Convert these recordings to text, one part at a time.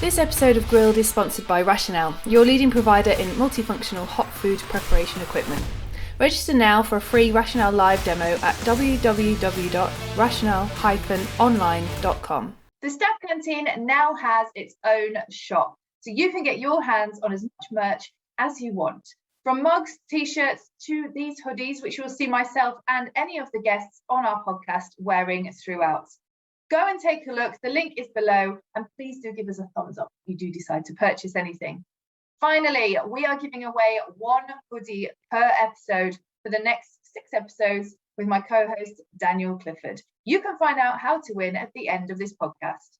This episode of Grilled is sponsored by Rationale, your leading provider in multifunctional hot food preparation equipment. Register now for a free Rationale live demo at www.rationale-online.com. The Staff Canteen now has its own shop, so you can get your hands on as much merch as you want. From mugs, t-shirts to these hoodies, which you'll see myself and any of the guests on our podcast wearing throughout. Go and take a look. The link is below, and please do give us a thumbs up if you do decide to purchase anything. Finally, we are giving away one hoodie per episode for the next 6 episodes with my co-host, Daniel Clifford. You can find out how to win at the end of this podcast.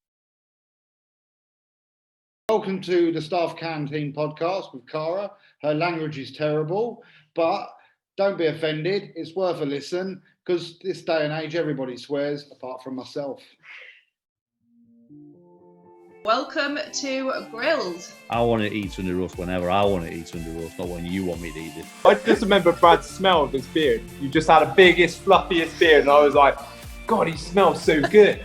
Welcome to the Staff Canteen podcast with Cara. Her language is terrible, but don't be offended. It's worth a listen because this day and age, everybody swears apart from myself. Welcome to Grilled. I want to eat under roast whenever I want to eat under roast, not when you want me to eat it. I just remember Brad's smell of his beard. You just had the biggest, fluffiest beard, and I was like, God, he smells so good.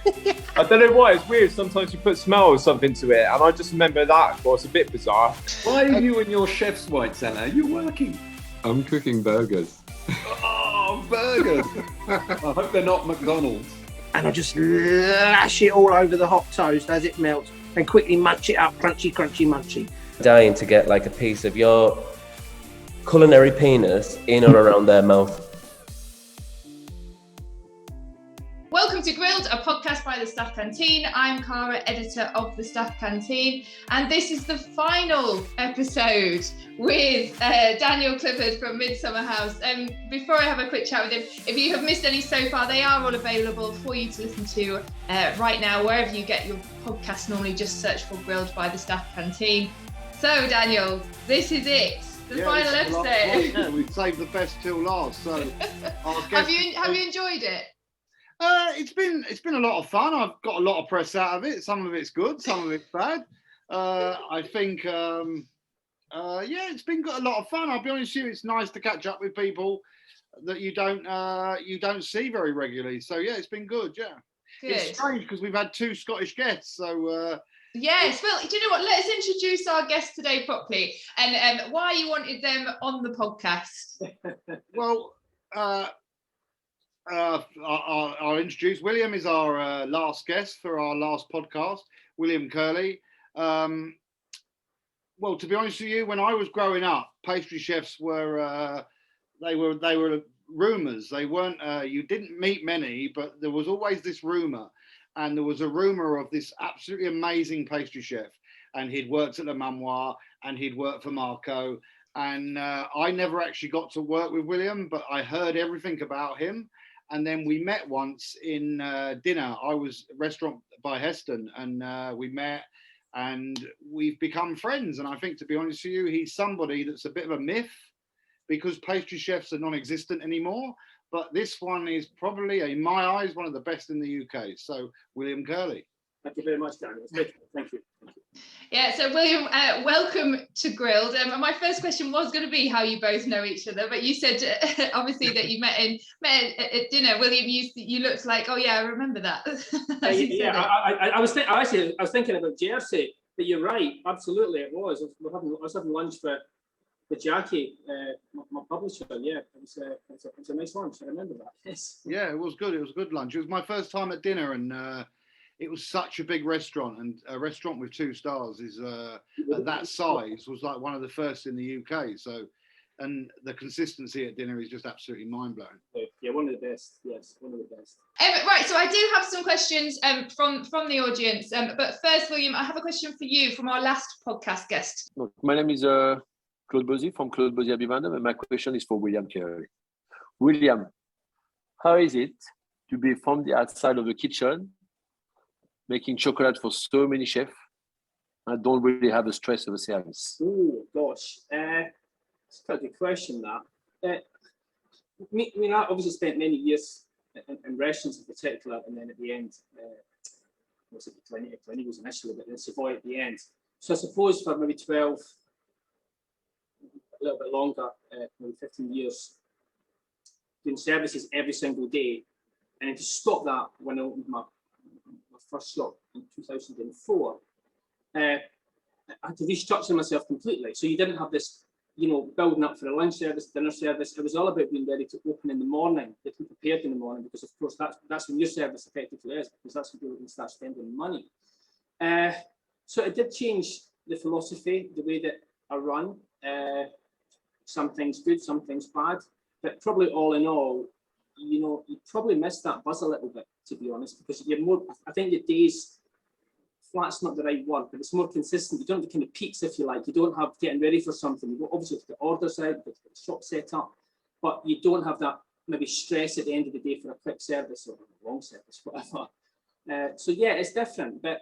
I don't know why, it's weird. Sometimes you put smell or something to it, and I just remember that. Well, it's a bit bizarre. Why are you in your chef's white cellar? You're working. I'm cooking burgers. Oh, burgers. I hope they're not McDonald's. And I just lash it all over the hot toast as it melts and quickly munch it up, crunchy, crunchy, munchy. Dying to get like a piece of your culinary penis in or around their mouth. Welcome to Grilled, a podcast by the Staff Canteen. I'm Cara, editor of the Staff Canteen, and this is the final episode with Daniel Clifford from Midsummer House. Before I have a quick chat with him, if you have missed any so far, they are all available for you to listen to right now, wherever you get your podcast. Normally just search for Grilled by the Staff Canteen. So Daniel, this is it. The final episode. Yeah, we've saved the best till last. So have you enjoyed it? It's been a lot of fun. I've got a lot of press out of it. Some of it's good, some of it's bad. I think, it's been a lot of fun. I'll be honest with you, it's nice to catch up with people that you don't see very regularly. So yeah, it's been good. Yeah, good. It's strange because we've had 2 Scottish guests. So yes, well, do you know what? Let's introduce our guests today properly and why you wanted them on the podcast. Well. I'll introduce William is our last guest for our last podcast, William Curley. Well, to be honest with you, when I was growing up, pastry chefs were they were rumours. They weren't. You didn't meet many, but there was always this rumour, and there was a rumour of this absolutely amazing pastry chef, and he'd worked at Le Manoir, and he'd worked for Marco, and I never actually got to work with William, but I heard everything about him. And then we met once in dinner. I was at Restaurant by Heston, and we met and we've become friends. And I think, to be honest with you, he's somebody that's a bit of a myth because pastry chefs are non-existent anymore. But this one is probably, in my eyes, one of the best in the UK. So, William Curley. Thank you very much, Daniel. Thank you. Yeah, so William, welcome to Grilled. My first question was going to be how you both know each other, but you said obviously that you met at dinner. William, you looked like, oh yeah, I remember that. I was thinking about Jersey, but you're right, absolutely it was. I was having lunch with Jackie, my publisher. Yeah, it was a nice lunch. I remember that. Yes. Yeah, it was good. It was a good lunch. It was my first time at dinner, and it was such a big restaurant, and a restaurant with 2 stars is at that size was like one of the first in the UK. So, and the consistency at dinner is just absolutely mind-blowing. Yeah, one of the best. Yes, one of the best. Right, so I do have some questions from the audience, but first, William, I have a question for you from our last podcast guest. My name is Claude Bozzi from Claude Bozzi Abivandum, and my question is for William Curley. William, how is it to be from the outside of the kitchen, making chocolate for so many chefs, and don't really have the stress of the service? Oh gosh, it's quite a good question. That I obviously spent many years in restaurants in particular, and then at the end, was it 20 was initially, but then Savoy at the end. So I suppose for maybe 12, a little bit longer, maybe 15 years, doing services every single day, and then to stop that when I opened my first shop in 2004, I had to restructure myself completely. So you didn't have this, you know, building up for a lunch service, dinner service. It was all about being ready to open in the morning, getting prepared in the morning, because of course that's when your service effectively is, because that's when people can start spending money. So it did change the philosophy, the way that I run. Some things good, some things bad, but probably all in all, you know, you probably miss that buzz a little bit, to be honest, because you're more, I think your days, flat's not the right word, but it's more consistent. You don't have the kind of peaks, if you like. You don't have getting ready for something. You obviously have to get orders out, you have to get the shop set up, but you don't have that maybe stress at the end of the day for a quick service or a long service, whatever. So yeah, it's different, but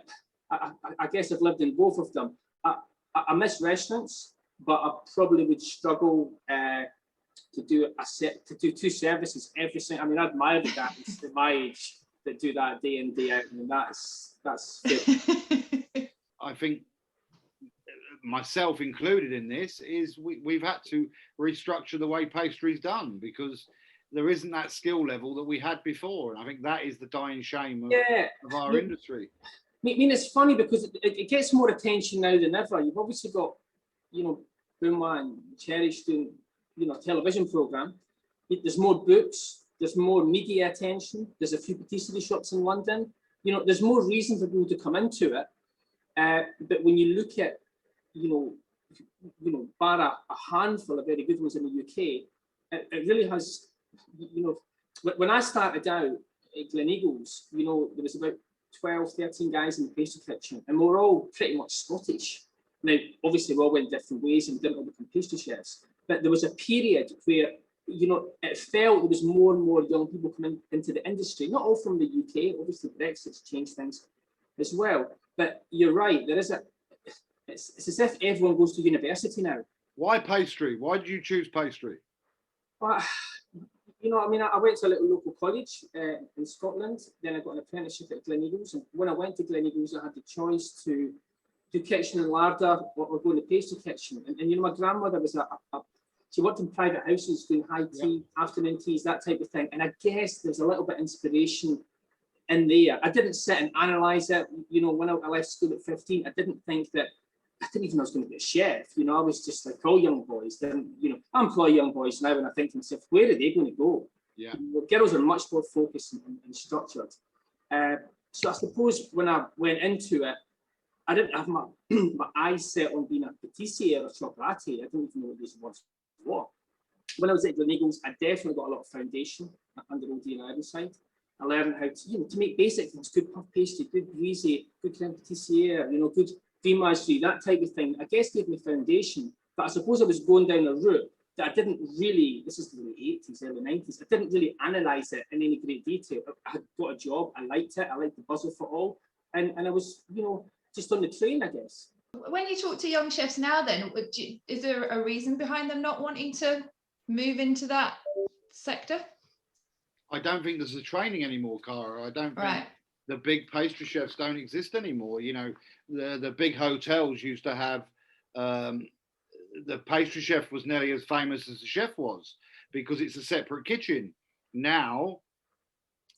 I guess I've lived in both of them. I miss restaurants, but I probably would struggle to do two services every single. I mean, I admire the guys at my age that do that day in, day out. I mean, that's I think myself included in this is we've had to restructure the way pastry's done, because there isn't that skill level that we had before, and I think that is the dying shame of our industry. I mean, it's funny because it gets more attention now than ever. You've obviously got, you know, Boomla and Cherish doing, you know, a television program. There's more books, there's more media attention, there's a few patisserie shops in London. You know, there's more reason for people to come into it. But when you look at, you know, bar a handful of very good ones in the UK, it really has, you know, when I started out at Gleneagles, you know, there was about 12, 13 guys in the pastry kitchen, and we were all pretty much Scottish. Now, obviously, we all went different ways and we didn't all become pastry chefs, but there was a period where, you know, it felt there was more and more young people coming into the industry, not all from the UK, obviously Brexit's changed things as well, but you're right, there is it's as if everyone goes to university now. Why pastry? Why did you choose pastry? Well, you know, I mean, I went to a little local college in Scotland, then I got an apprenticeship at Gleneagles, and when I went to Gleneagles, I had the choice to do kitchen and larder or go in the pastry kitchen. And you know, my grandmother was she worked in private houses doing high tea, afternoon teas, that type of thing. And I guess there's a little bit of inspiration in there. I didn't sit and analyse it. You know, when I left school at 15, I didn't think that, I didn't even know I was going to be a chef. You know, I was just like all young boys. Then, you know, I employ young boys now and I think to myself, where are they going to go? Yeah. Well, girls are much more focused and structured. So I suppose when I went into it, I didn't have my eyes set on being a patissier or chocolatier. I didn't even know what these words were. When I was at Gleneagles, I definitely got a lot of foundation under Oldie and Ironside. I learned how to, you know, to make basic things, good puff pastry, good brisée, good crème patissier, you know, good fromage, that type of thing. I guess gave me foundation, but I suppose I was going down a route that I didn't really, this is the late 80s, early 90s, I didn't really analyse it in any great detail. I had got a job, I liked it, I liked the buzz of it all, and I was, you know, just on the train, I guess. When you talk to young chefs now then, is there a reason behind them not wanting to move into that sector? I don't think there's a training anymore, Cara. I don't think the big pastry chefs don't exist anymore. You know, the big hotels used to have, the pastry chef was nearly as famous as the chef was because it's a separate kitchen. Now,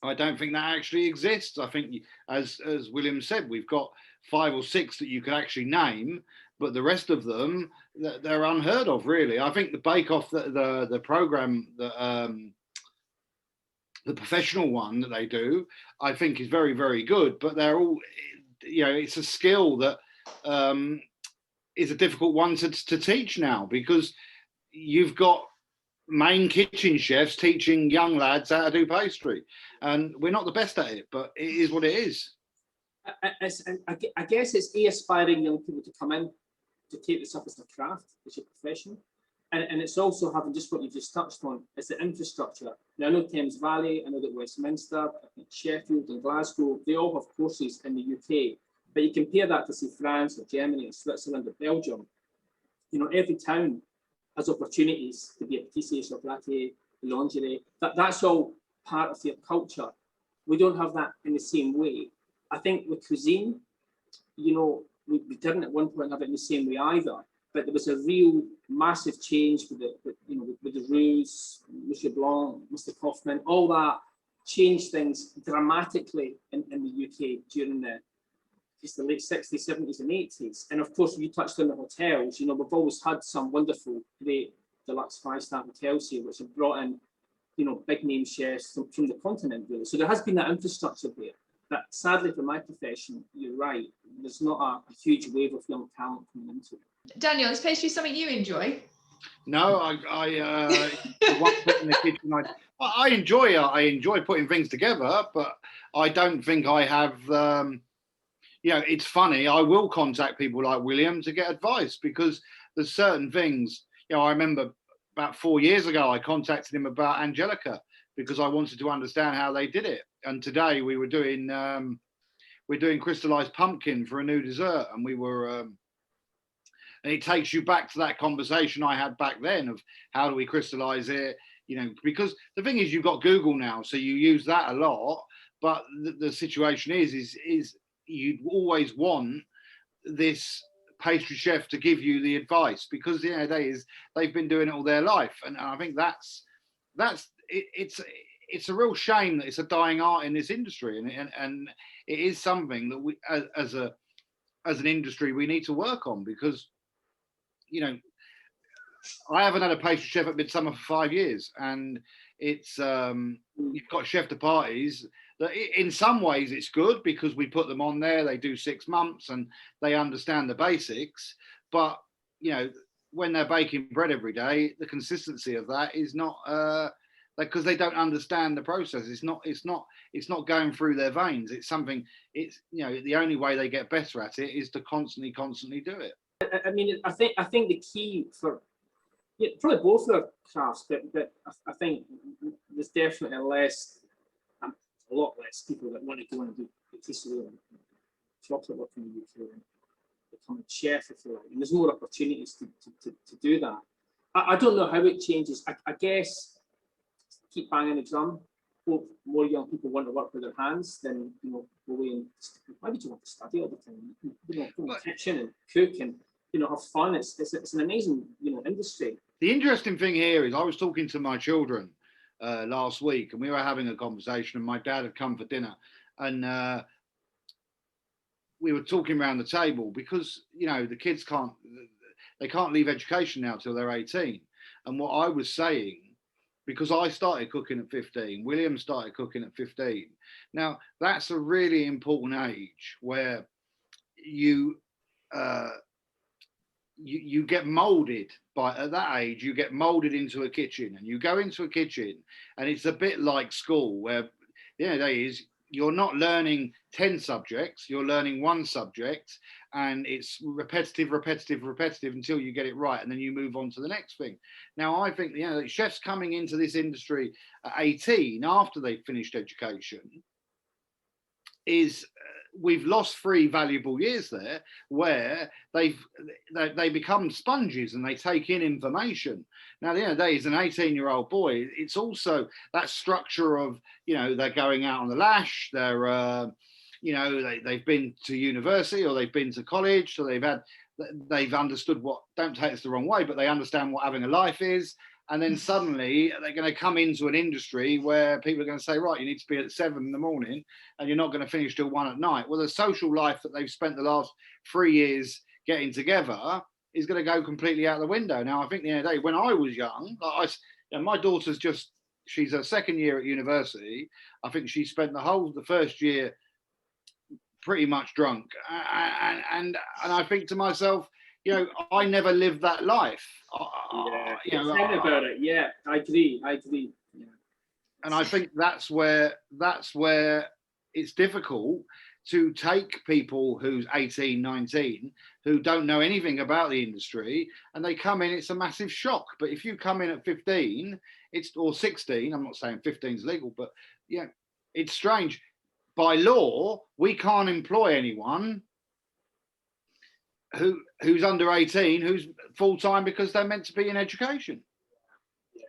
I don't think that actually exists. I think, as William said, we've got 5 or 6 that you could actually name, but the rest of them, they're unheard of, really. I think the Bake Off, the program, the professional one that they do, I think is very, very good, but they're all, you know, it's a skill that is a difficult one to teach now, because you've got main kitchen chefs teaching young lads how to do pastry, and we're not the best at it, but it is what it is. I guess it's aspiring young people to come in to take this up as a craft, as your profession, and it's also having just what you just touched on, it's the infrastructure. Now I know Thames Valley, I know that Westminster, I think Sheffield and Glasgow, they all have courses in the UK, but you compare that to say France or Germany or Switzerland or Belgium, you know, every town has opportunities to be a patissier, chocolatier, lingerie. That's all part of their culture. We don't have that in the same way. I think with cuisine, you know, we didn't at one point have it in the same way either, but there was a real massive change with the Roux, Monsieur Blanc, Mr. Kaufman, all that changed things dramatically in the UK during the it's the late 60s, 70s and 80s. And of course, you touched on the hotels. You know, we've always had some wonderful, great deluxe 5-star hotels here, which have brought in, you know, big name chefs from the continent, really. So there has been that infrastructure there. But sadly, for my profession, you're right, there's not a huge wave of young talent coming into it. Daniel, is pastry something you enjoy? No, the one thing in the kitchen, I enjoy putting things together, but I don't think I have. You know, it's funny. I will contact people like William to get advice because there's certain things. You know, I remember about 4 years ago, I contacted him about Angelica because I wanted to understand how they did it. And today we're doing crystallized pumpkin for a new dessert, and we were. And it takes you back to that conversation I had back then of how do we crystallize it, you know, because the thing is you've got Google now, so you use that a lot. But the situation is you always want this pastry chef to give you the advice because the end of the day is they've been doing it all their life, and I think it's a real shame that it's a dying art in this industry, and it is something that we as an industry we need to work on because. You know, I haven't had a pastry chef at Midsummer for 5 years, and it's you've got chef de parties that in some ways it's good because we put them on there. They do 6 months and they understand the basics. But you know, when they're baking bread every day, the consistency of that is not because they don't understand the process. It's not going through their veins. It's something. It's you know the only way they get better at it is to constantly do it. I mean, I think the key for probably both of our crafts, but I think there's definitely a lot less people that want to go and do patisserie and chocolate work in the UK and become a chef, if you like. And there's more opportunities to do that. I don't know how it changes. I guess keep banging the drum. Hope more young people want to work with their hands than go away and why would you want to study all the time? You know, go in the kitchen and cook and have fun. It's an amazing industry. The interesting thing here is I was talking to my children last week and we were having a conversation and my dad had come for dinner and we were talking around the table because the kids can't leave education now till they're 18. And what I was saying, because I started cooking at 15, William started cooking at 15. Now, that's a really important age where you get molded at that age, you get molded into a kitchen and you go into a kitchen and it's a bit like school where the end of the day is you're not learning 10 subjects, you're learning one subject and it's repetitive until you get it right. And then you move on to the next thing. Now, I think, chefs coming into this industry at 18 after they've finished education is we've lost 3 valuable years there where they become sponges and they take in information. Now, at the end of the day, as an 18-year-old boy, it's also that structure of, they're going out on the lash, they're, they've been to university or they've been to college, so they've understood what, don't take this the wrong way, but they understand what having a life is. And then suddenly they're going to come into an industry where people are going to say, right, you need to be at 7 in the morning and you're not going to finish till 1 at night. Well, the social life that they've spent the last 3 years getting together is going to go completely out the window. Now, I think at the end of the day, when I was young, my daughter's she's her 2nd year at university. I think she spent the first year pretty much drunk. And I think to myself, I never lived that life. Tell about it. Yeah, I agree. Yeah. And I think that's where it's difficult to take people who's 18, 19, who don't know anything about the industry, and they come in, it's a massive shock. But if you come in at 15, or 16, I'm not saying 15 is legal, but it's strange. By law, we can't employ anyone who's under 18, who's full-time because they're meant to be in education.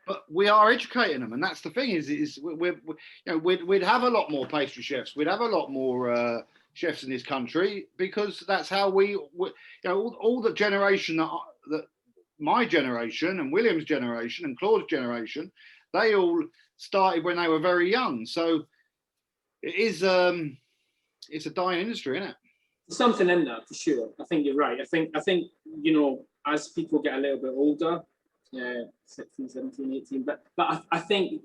But we are educating them, and that's the thing is we'd have a lot more pastry chefs, we'd have a lot more chefs in this country because that's how all the generation that my generation and William's generation and Claude's generation, they all started when they were very young. So it is it's a dying industry, isn't it? something in there for sure. I think you're right. I think you know, as people get a little bit older, 16, 17, 18, but I think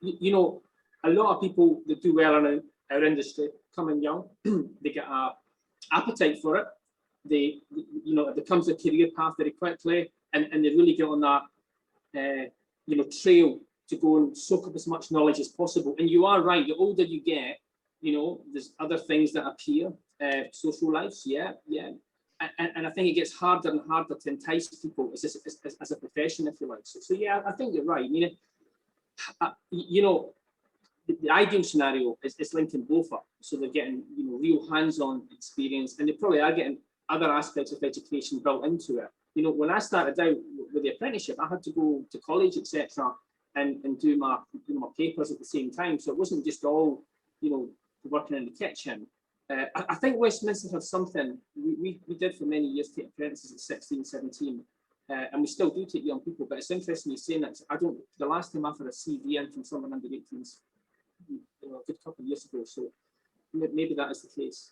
you know, a lot of people that do well in our industry come in young, they get a appetite for it. They, you know, it becomes a career path very quickly, and they really get on that you know, trail to go and soak up as much knowledge as possible. And you are right, the older you get, you know, there's other things that appear, social lives, yeah. And I think it gets harder and harder to entice people as a profession, if you like. So yeah, I think you're right. I mean, you know, the ideal scenario is linking both up. So they're getting, you know, real hands-on experience, and they probably are getting other aspects of education built into it. You know, when I started out with the apprenticeship, I had to go to college, etc., and do my papers at the same time. So it wasn't just all, you know, working in the kitchen. I think Westminster have something, we did for many years take apprentices at 16, 17, and we still do take young people, but it's interesting you saying that. The last time I've had a CV in from someone under 18s, you know, a good couple of years ago, so maybe that is the case.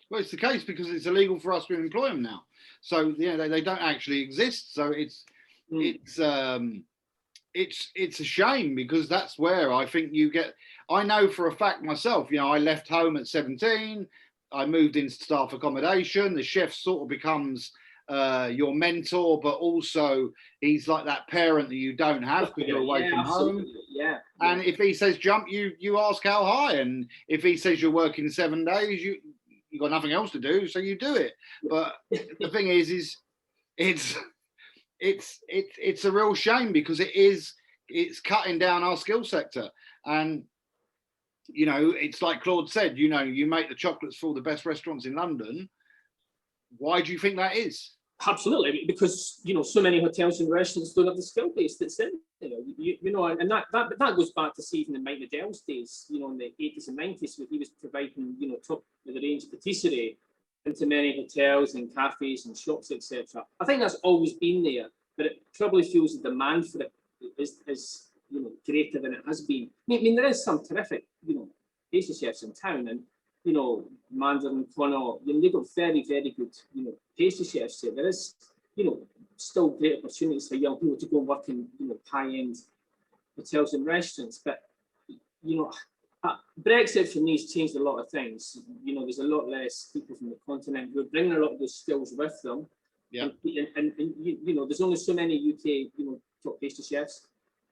Well, it's the case because it's illegal for us to employ them now. So, you know, they don't actually exist. So it's a shame, because that's where I think you get. I know for a fact myself, you know, I left home at 17. I moved into staff accommodation. The chef sort of becomes your mentor, but also he's like that parent that you don't have because you're away from home. Yeah. And if he says jump, you ask how high. And if he says you're working 7 days, you got nothing else to do, so you do it. But the thing is it's a real shame, because it's cutting down our skill sector. And you know, it's like Claude said, you know, you make the chocolates for all the best restaurants in London. Why do you think that is? Absolutely, because, you know, so many hotels and restaurants don't have the skill base that's in there. You know, and that goes back to even in Mike Liddell's days, you know, in the 80s and 90s, where he was providing, you know, top of the range patisserie into many hotels and cafes and shops, etc. I think that's always been there, but it probably feels the demand for it is you know, greater than it has been. I mean, there is some terrific, you know, pastry chefs in town, and you know, Mandarin, Connaught, you know, they've got very, very good, you know, pastry chefs here. There is, you know, still great opportunities for young people to go and work in, you know, high-end hotels and restaurants. But, you know, Brexit for me has changed a lot of things. You know, there's a lot less people from the continent who are bringing a lot of those skills with them. Yeah. And you know, there's only so many UK, you know, top pastry chefs.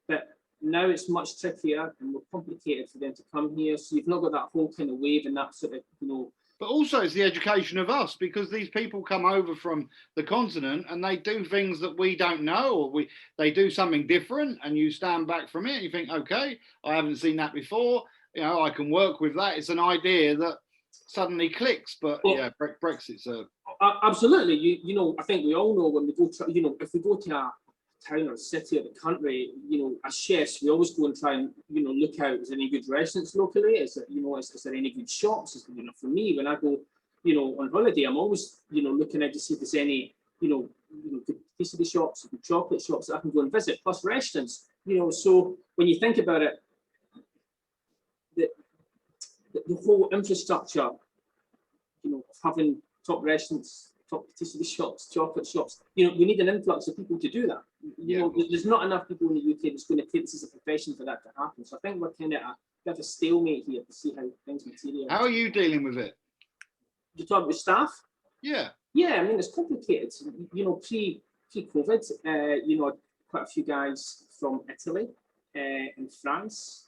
But now it's much trickier and more complicated for them to come here. So you've not got that whole kind of wave and that sort of, you know. But also it's the education of us, because these people come over from the continent and they do things that we don't know, or they do something different, and you stand back from it and you think, okay, I haven't seen that before. You know, I can work with that. It's an idea that suddenly clicks. But well, yeah, Brexit's a... Absolutely. You know, I think we all know when we go to, you know, if we go to a town or city or the country, you know, as chefs, we always go and try and, you know, look out, is there any good restaurants locally? Is there, you know, is there any good shops? You know, for me, when I go, you know, on holiday, I'm always, you know, looking out to see if there's any, you know, good pastry shops, good chocolate shops that I can go and visit, plus restaurants, you know. So when you think about it, the whole infrastructure, you know, of having top restaurants, top patisserie shops, chocolate shops, you know, we need an influx of people to do that. You know, there's not enough people in the UK that's going to take this as a profession for that to happen. So I think we're kind of a bit of a stalemate here to see how things materialize. How are you dealing with it? You talk with staff? Yeah. Yeah, I mean, it's complicated. You know, pre-COVID, you know, quite a few guys from Italy and France,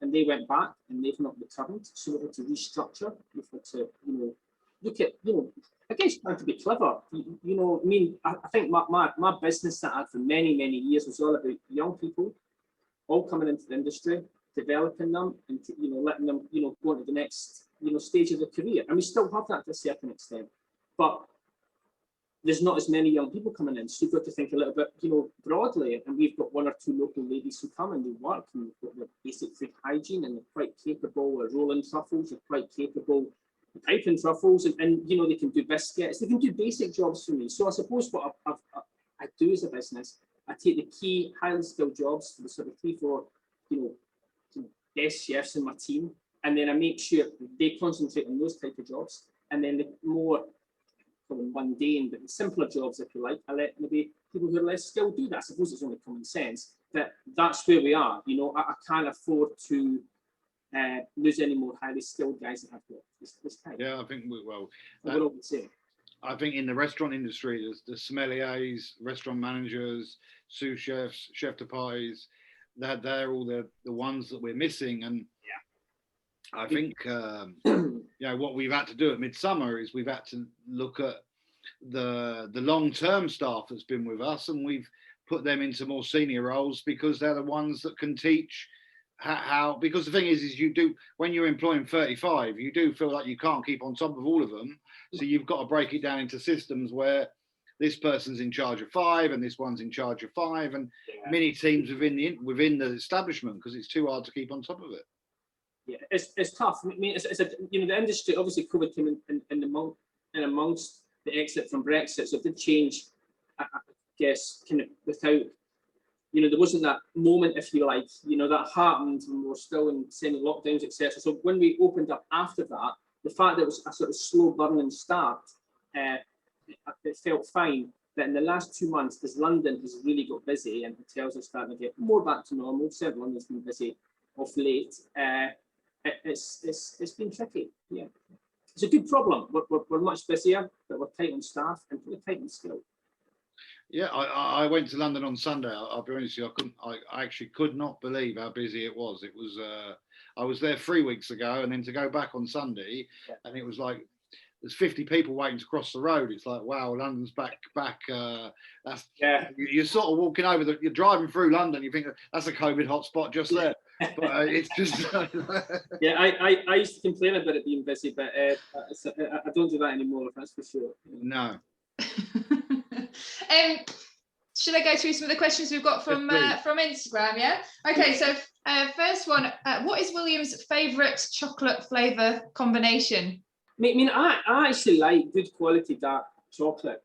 and they went back and they've not returned. So we had to restructure. We've had to, you know, look at, you know, I guess trying to be clever. You know, I mean, I think my business that I had for many years was all about young people, all coming into the industry, developing them, and you know, letting them, you know, go into the next, you know, stage of their career. And we still have that to a certain extent, but there's not as many young people coming in. So you've got to think a little bit, you know, broadly. And we've got one or two local ladies who come and they work, and they've got the basic food hygiene, and they're quite capable of rolling truffles. They're quite capable piping truffles, and you know, they can do biscuits, they can do basic jobs for me. So I suppose what I do as a business, I take the key highly skilled jobs for the sort of 3-4, you know, best chefs in my team, and then I make sure they concentrate on those type of jobs, and then the more mundane, but the simpler jobs, if you like, I let maybe people who are less skilled do that. I suppose it's only common sense that that's where we are. You know, I can't afford to lose any more highly skilled guys that I've got this time. Yeah, I think we're all the same. I think in the restaurant industry, there's the sommeliers, restaurant managers, sous chefs, chef de parties. They're all the ones that we're missing. And I think what we've had to do at Midsummer is we've had to look at the long-term staff that's been with us, and we've put them into more senior roles because they're the ones that can teach how. Because the thing is you do, when you're employing 35, you do feel like you can't keep on top of all of them. So you've got to break it down into systems where this person's in charge of 5 and this one's in charge of 5, and many teams within the establishment, because it's too hard to keep on top of it. Yeah, it's tough. I mean, it's the industry, obviously COVID came in amongst the exit from Brexit, so it did change, I guess, kind of without, there wasn't that moment, if you like, that happened when we were still in semi-lockdowns, etc. So when we opened up after that, the fact that it was a sort of slow burning start, it felt fine. But in the last 2 months, as London has really got busy and hotels are starting to get more back to normal, certainly London's been busy of late, it's been tricky. Yeah, it's a good problem. We're much busier, but we're tight on staff and we're tight on skill. Yeah, I went to London on Sunday. I'll be honest with you, I actually could not believe how busy it was. It was I was there 3 weeks ago, and then to go back on Sunday, and it was like there's 50 people waiting to cross the road. It's like, wow, London's back. That's You're sort of walking over you're driving through London. You think that's a COVID hotspot just there, but it's just. Yeah, I used to complain about it being busy, but I don't do that anymore. That's for sure. No. Should I go through some of the questions we've got from Instagram? Yeah. Okay. So first one, what is William's favourite chocolate flavour combination? I mean, I actually like good quality dark chocolate.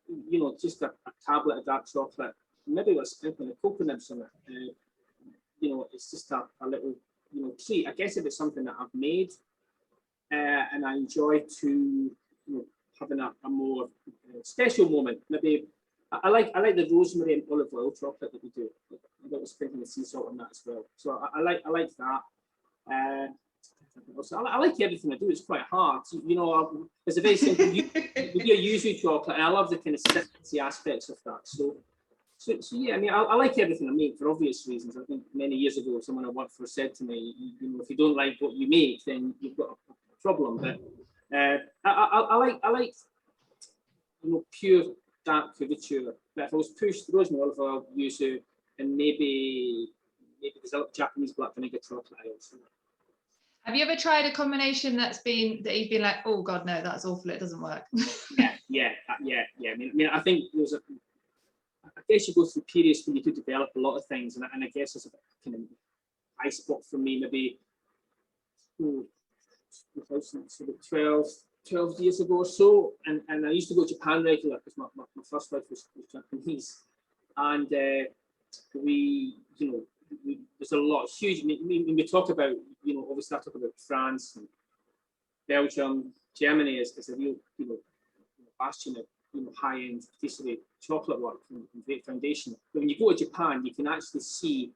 Just a tablet of dark chocolate, maybe with a sprinkling of cocoa nibs on it. It's just a little treat. I guess if it's something that I've made, and I enjoy to having a more special moment. Maybe I like the rosemary and olive oil chocolate that we do. I got to sprinkle the sea salt on that as well. So I like that. I like everything I do. It's quite hard. It's a very simple. We do a yuzu chocolate, and I love the kind of citrusy aspects of that. So yeah. I mean, I like everything I make for obvious reasons. I think many years ago, someone I worked for said to me, if you don't like what you make, then you've got a problem. But I like pure dark couverture. But if I was pushed, rosemary, olive oil, yuzu, and maybe there's a Japanese black vinegar chocolate. I also like. Have you ever tried a combination that you've been like, oh God, no, that's awful, it doesn't work? Yeah. I mean, I think I guess you go through periods when you do develop a lot of things, and I guess it's a kind of high spot for me, maybe 12 years ago or so, and I used to go to Japan regular because my first wife was Japanese, and there's a lot huge. When we talk about, obviously I talk about France and Belgium, Germany as a real, bastion of high-end patisserie chocolate work and great foundation. But when you go to Japan, you can actually see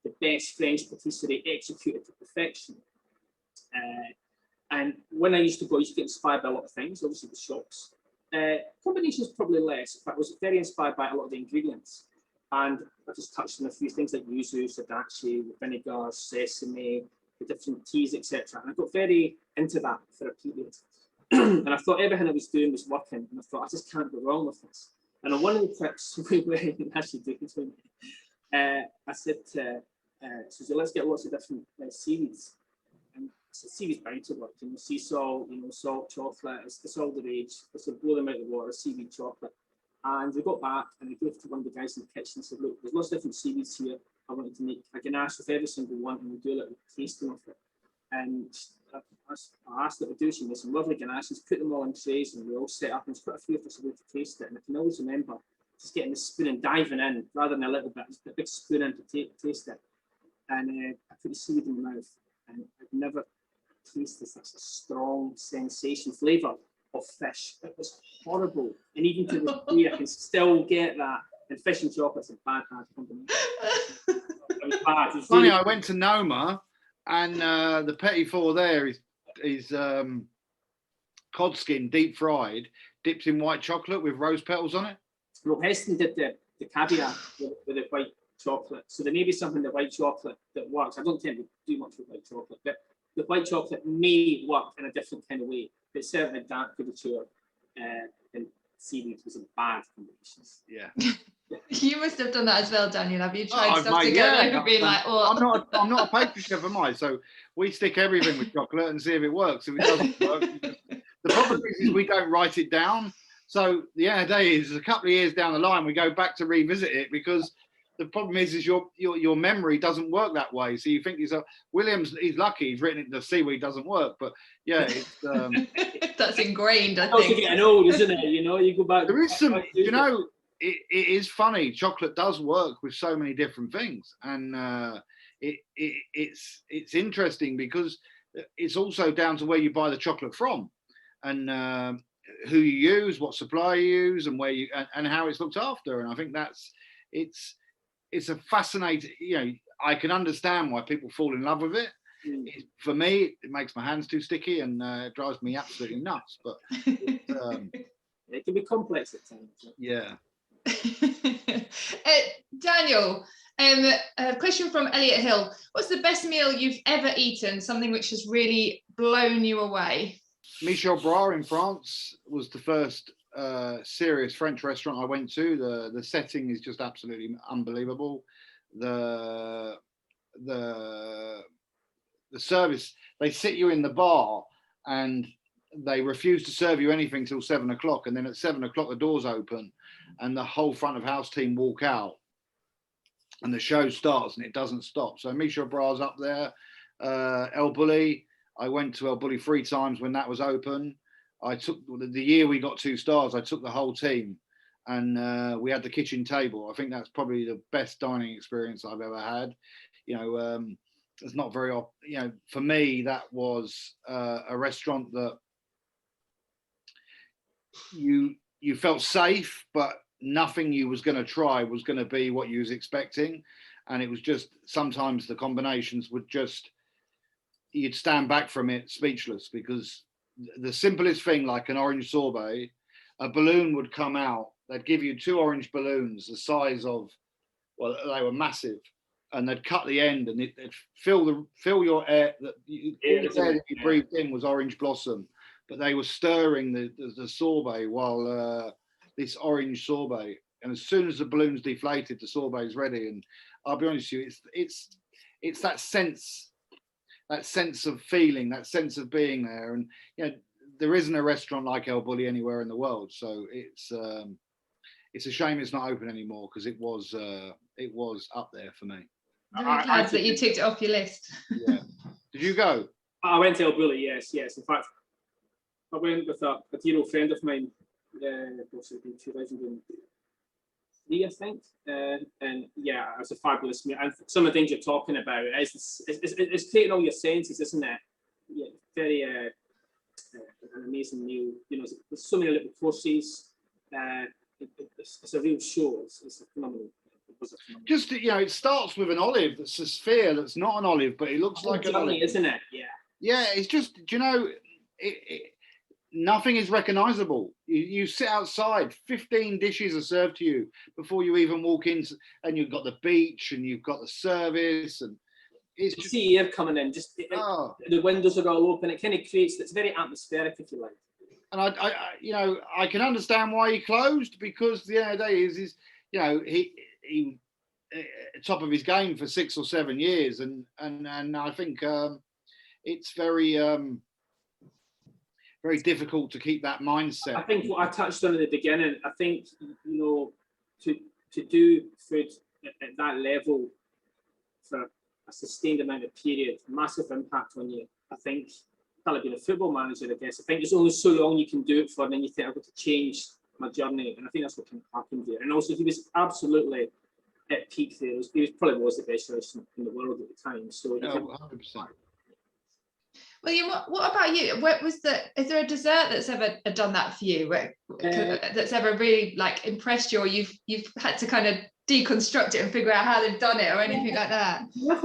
the best French patisserie executed to perfection. And when I used to go, I used to get inspired by a lot of things, obviously the shops. Combinations probably less, but I was very inspired by a lot of the ingredients. And I just touched on a few things like yuzu, sadachi, vinegar, sesame, the different teas, etc. And I got very into that for a period. And I thought everything I was doing was working. And I thought, I just can't go wrong with this. And on one of the trips we went, actually did it, I said, so let's get lots of different seaweeds. And so seaweed's bound to work. Sea salt, salt, chocolate, it's all the rage. So blow them out of the water, seaweed chocolate. And we got back and I gave it to one of the guys in the kitchen and said, look, there's lots of different seaweeds here. I wanted to make a ganache with every single one and we'll do a little tasting of it. And I asked her to do some lovely ganaches, put them all in trays and we all set up and it's quite a few of us were to taste it. And I can always remember just getting the spoon and diving in rather than a little bit, just a big spoon in to taste it. And I put the seaweed in my mouth and I'd never taste is such a strong sensation flavour of fish. It was horrible. And even to this day, I can still get that. And fish and chocolate's a bad combination. It was bad. It's Funny, really- I went to Noma, and the petit four there is cod skin, deep fried, dipped in white chocolate with rose petals on it. Well, Heston did the caviar with the white chocolate. So there may be something in the white chocolate that works. I don't tend to do much with white chocolate, but the white chocolate may work in a different kind of way. But certainly dark couture and seaweed was a bad combination. Yeah. You must have done that as well, Daniel. Have you tried I've stuff made- together yeah, and be like, oh, I'm not a pastry chef, am I? So we stick everything with chocolate and see if it works. If it doesn't work, the problem is we don't write it down. So the end of the day is a couple of years down the line, we go back to revisit it because the problem is your memory doesn't work that way. So you think to yourself, William's, he's lucky, he's written it, the seaweed doesn't work. But yeah, it's that's ingrained, I Also think. getting old, isn't it? You know, you go back. there is some, you know, it is funny. Chocolate does work with so many different things, and it's interesting because it's also down to where you buy the chocolate from, and who you use, what supplier you use, and where you and how it's looked after. And I think it's a fascinating. You know, I can understand why people fall in love with it. For me, it makes my hands too sticky and it drives me absolutely nuts. But it can be complex at times. Yeah. Daniel, a question from Elliot Hill. What's the best meal you've ever eaten? Something which has really blown you away? Michelin-starred in France was the first serious French restaurant I went to. The setting is just absolutely unbelievable. The service, they sit you in the bar and they refuse to serve you anything till 7 o'clock, and then at 7 o'clock the doors open and the whole front of house team walk out and the show starts and it doesn't stop. So Michelin-starred's up there. El Bulli, I went to El Bulli 3 times when that was open. I took the year we got 2 stars, I took the whole team and we had the kitchen table. I think that's probably the best dining experience I've ever had. You know, it's not very often, you know, for me, that was a restaurant that you felt safe, but nothing you was going to try was going to be what you was expecting. And it was just, sometimes the combinations would just, you'd stand back from it speechless, because the simplest thing, like an orange sorbet, a balloon would come out, they'd give you 2 orange balloons the size of, well, they were massive, and they'd cut the end and it'd fill your air, all the air that you breathed in was orange blossom, but they were stirring the sorbet while this orange sorbet, and as soon as the balloon's deflated, the sorbet's ready. And I'll be honest with you, it's that sense of feeling, that sense of being there. And you know, there isn't a restaurant like El Bulli anywhere in the world, so it's a shame it's not open anymore, because it was up there for me. Very glad that you ticked it off your list. Yeah. Did you go? I went to El Bulli, yes. In fact, I went with a dear old friend of mine, possibly 2003, I think. And yeah, it was a fabulous meal. And some of the things you're talking about, it's creating all your senses, isn't it? Yeah, very an amazing meal. You know, there's so many little courses. It's a real show. It's a phenomenal. Just, you know, it starts with an olive that's a sphere that's not an olive, but it looks like an olive, isn't it? Yeah, it's just, you know, nothing is recognizable. You sit outside, 15 dishes are served to you before you even walk in, and you've got the beach and you've got the service, and it's you see air coming in, just the windows are all open. It kind of creates, it's very atmospheric, if you like. And I you know, I can understand why he closed, because the end of the day is you know, he top of his game for 6 or 7 years, and I think it's very very difficult to keep that mindset. I think what I touched on at the beginning, I think, you know, to do food at that level for a sustained amount of period, massive impact on you. I think, probably being a football manager, I guess, I think there's only so long you can do it for, and then you think, I've got to change my journey, and I think that's what can happen there. And also, he was absolutely at peak there. He probably was the best restaurant in the world at the time. So, 100%. William, what about you? What was is there a dessert that's ever done that for you? That's ever really like impressed you, or you've had to kind of deconstruct it and figure out how they've done it, or anything like that? There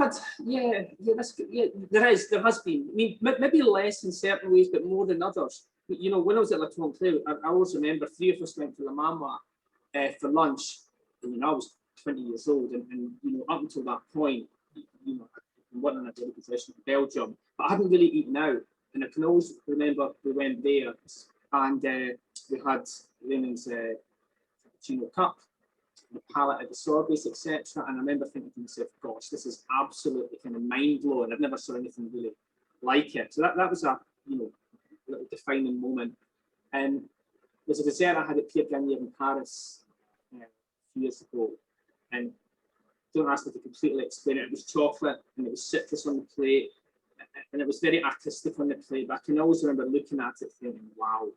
has been. I mean, maybe less in certain ways, but more than others. You know, when I was at La Chocolatier, I always remember 3 of us went to the Mama for lunch. And, I was 20 years old, and up until that point, I wasn't in a very position in Belgium, but I hadn't really eaten out. And I can always remember we went there, and we had Raymond's cappuccino cup, the palette of the sorbets, etc. And I remember thinking to myself, gosh, this is absolutely kind of mind-blowing. I've never saw anything really like it. So that was a little defining moment. And there's a dessert I had at Pierre in Paris a few years ago, and don't ask me to completely explain it. It was chocolate and it was citrus on the plate, and it was very artistic on the plate. But I can always remember looking at it thinking, wow,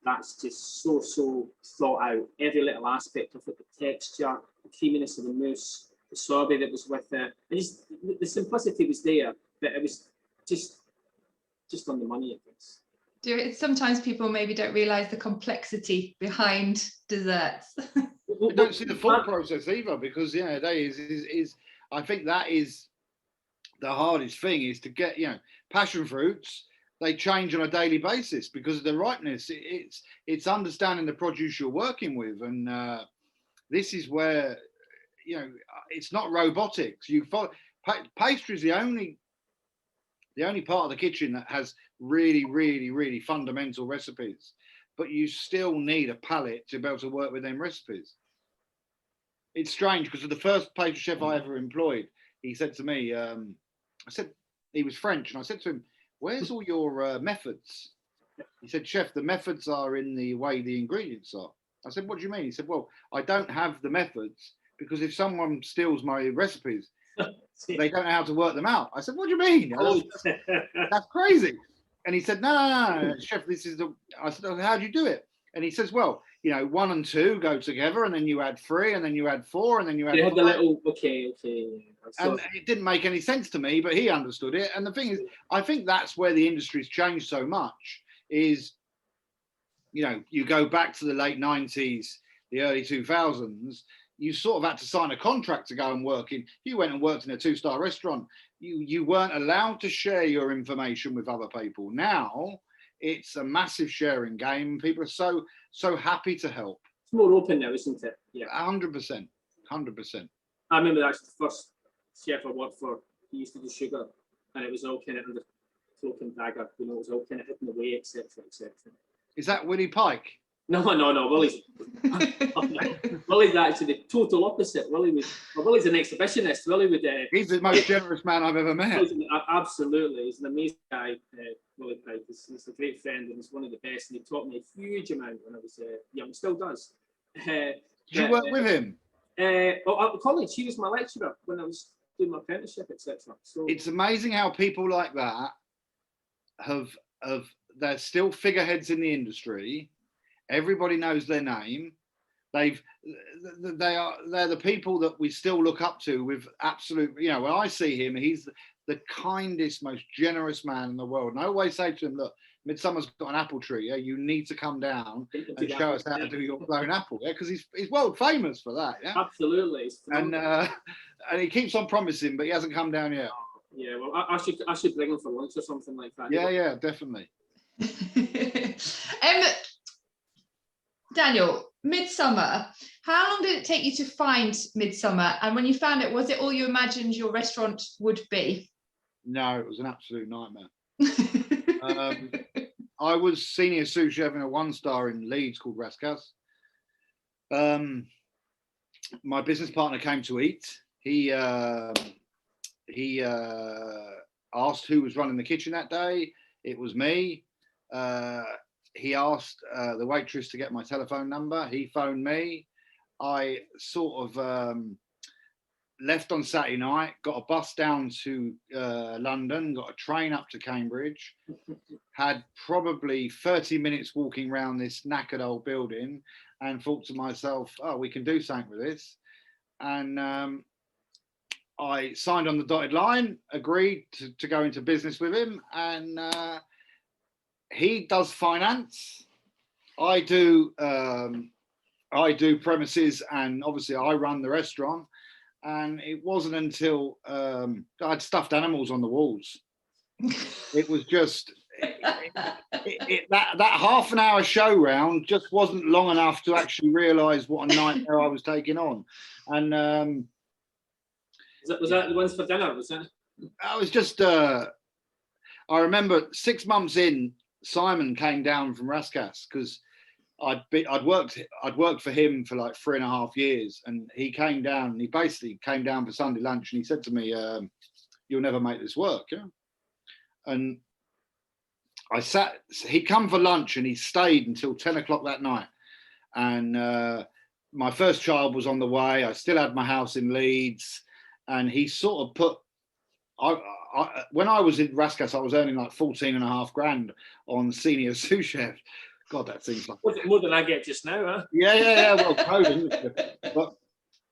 that's just so thought out. Every little aspect of it, the texture, the creaminess of the mousse, the sorbet that was with it, and just the simplicity was there, but it was just on the money, I guess. Sometimes people maybe don't realise the complexity behind desserts. We don't see the thought process either, because I think that is the hardest thing, is to get, passion fruits, they change on a daily basis because of the ripeness. It's understanding the produce you're working with, and this is where it's not robotics. Pastry is the only part of the kitchen that has really fundamental recipes, but you still need a palate to be able to work with them recipes. It's strange because the first pastry chef I ever employed, he said to me, I said, he was French, and I said to him, where's all your methods? He said, chef, the methods are in the way the ingredients are. I said, what do you mean? He said, well, I don't have the methods because if someone steals my recipes, they don't know how to work them out. I said, what do you mean? That's crazy. And he said, no, chef, this is I said, how do you do it? And he says, well, 1 and 2 go together, and then you add 3, and then you add 4, and then you add 5. The little, okay. And it didn't make any sense to me, but he understood it. And the thing is, I think that's where the industry's changed so much is, you go back to the late 90s, the early 2000s, you sort of had to sign a contract to go and work in. You went and worked in a 2-star restaurant. You weren't allowed to share your information with other people. Now it's a massive sharing game. People are so happy to help. It's more open now, isn't it? Yeah, 100%. I remember that's the first chef I worked for. He used to do sugar, and it was all kind of under cloak and dagger. It was all kind of hidden away, etc. Is that Willie Pike? No. Willie's actually the total opposite. Willie's an exhibitionist. Willie would. He's the most generous man I've ever met. Absolutely, he's an amazing guy. Willie Pike. He's a great friend, and he's one of the best. And he taught me a huge amount when I was young. Still does. Did you work with him? At college, he was my lecturer when I was doing my apprenticeship, etc. So it's amazing how people like that they're still figureheads in the industry. Everybody knows their name. They're the people that we still look up to with absolute, when I see him, he's the kindest, most generous man in the world. And I always say to him, look, Midsummer's got an apple tree. Yeah, you need to come down and show us how to do your blown apple. Yeah, because he's world famous for that. Yeah, absolutely. And he keeps on promising, but he hasn't come down yet. Yeah, well, I should bring him for lunch or something like that. Yeah, definitely. Daniel, Midsummer, how long did it take you to find Midsummer? And when you found it, was it all you imagined your restaurant would be? No, it was an absolute nightmare. I was senior sous chef in a 1-star in Leeds called Raskas. My business partner came to eat. He asked who was running the kitchen that day. It was me. He asked the waitress to get my telephone number. He phoned me. I sort of left on Saturday night, got a bus down to London, got a train up to Cambridge, had probably 30 minutes walking around this knackered old building, and thought to myself, oh, we can do something with this. And I signed on the dotted line, agreed to go into business with him, and he does finance. I do premises, and obviously I run the restaurant. And it wasn't until I had stuffed animals on the walls. It was just that half an hour show round just wasn't long enough to actually realise what a nightmare I was taking on. And was that the ones for dinner? Was that? I was just. I remember 6 months in, Simon came down from Raskas because I'd worked for him for like 3.5 years, and he came down, and he basically came down for Sunday lunch, and he said to me, "You'll never make this work," yeah. And he'd come for lunch, and he stayed until 10 o'clock that night. And my first child was on the way. I still had my house in Leeds, and he sort of put. When I was in Raskas, I was earning like 14.5 grand on senior sous chef. God, that seems like more than I get just now, huh? Yeah. Well, but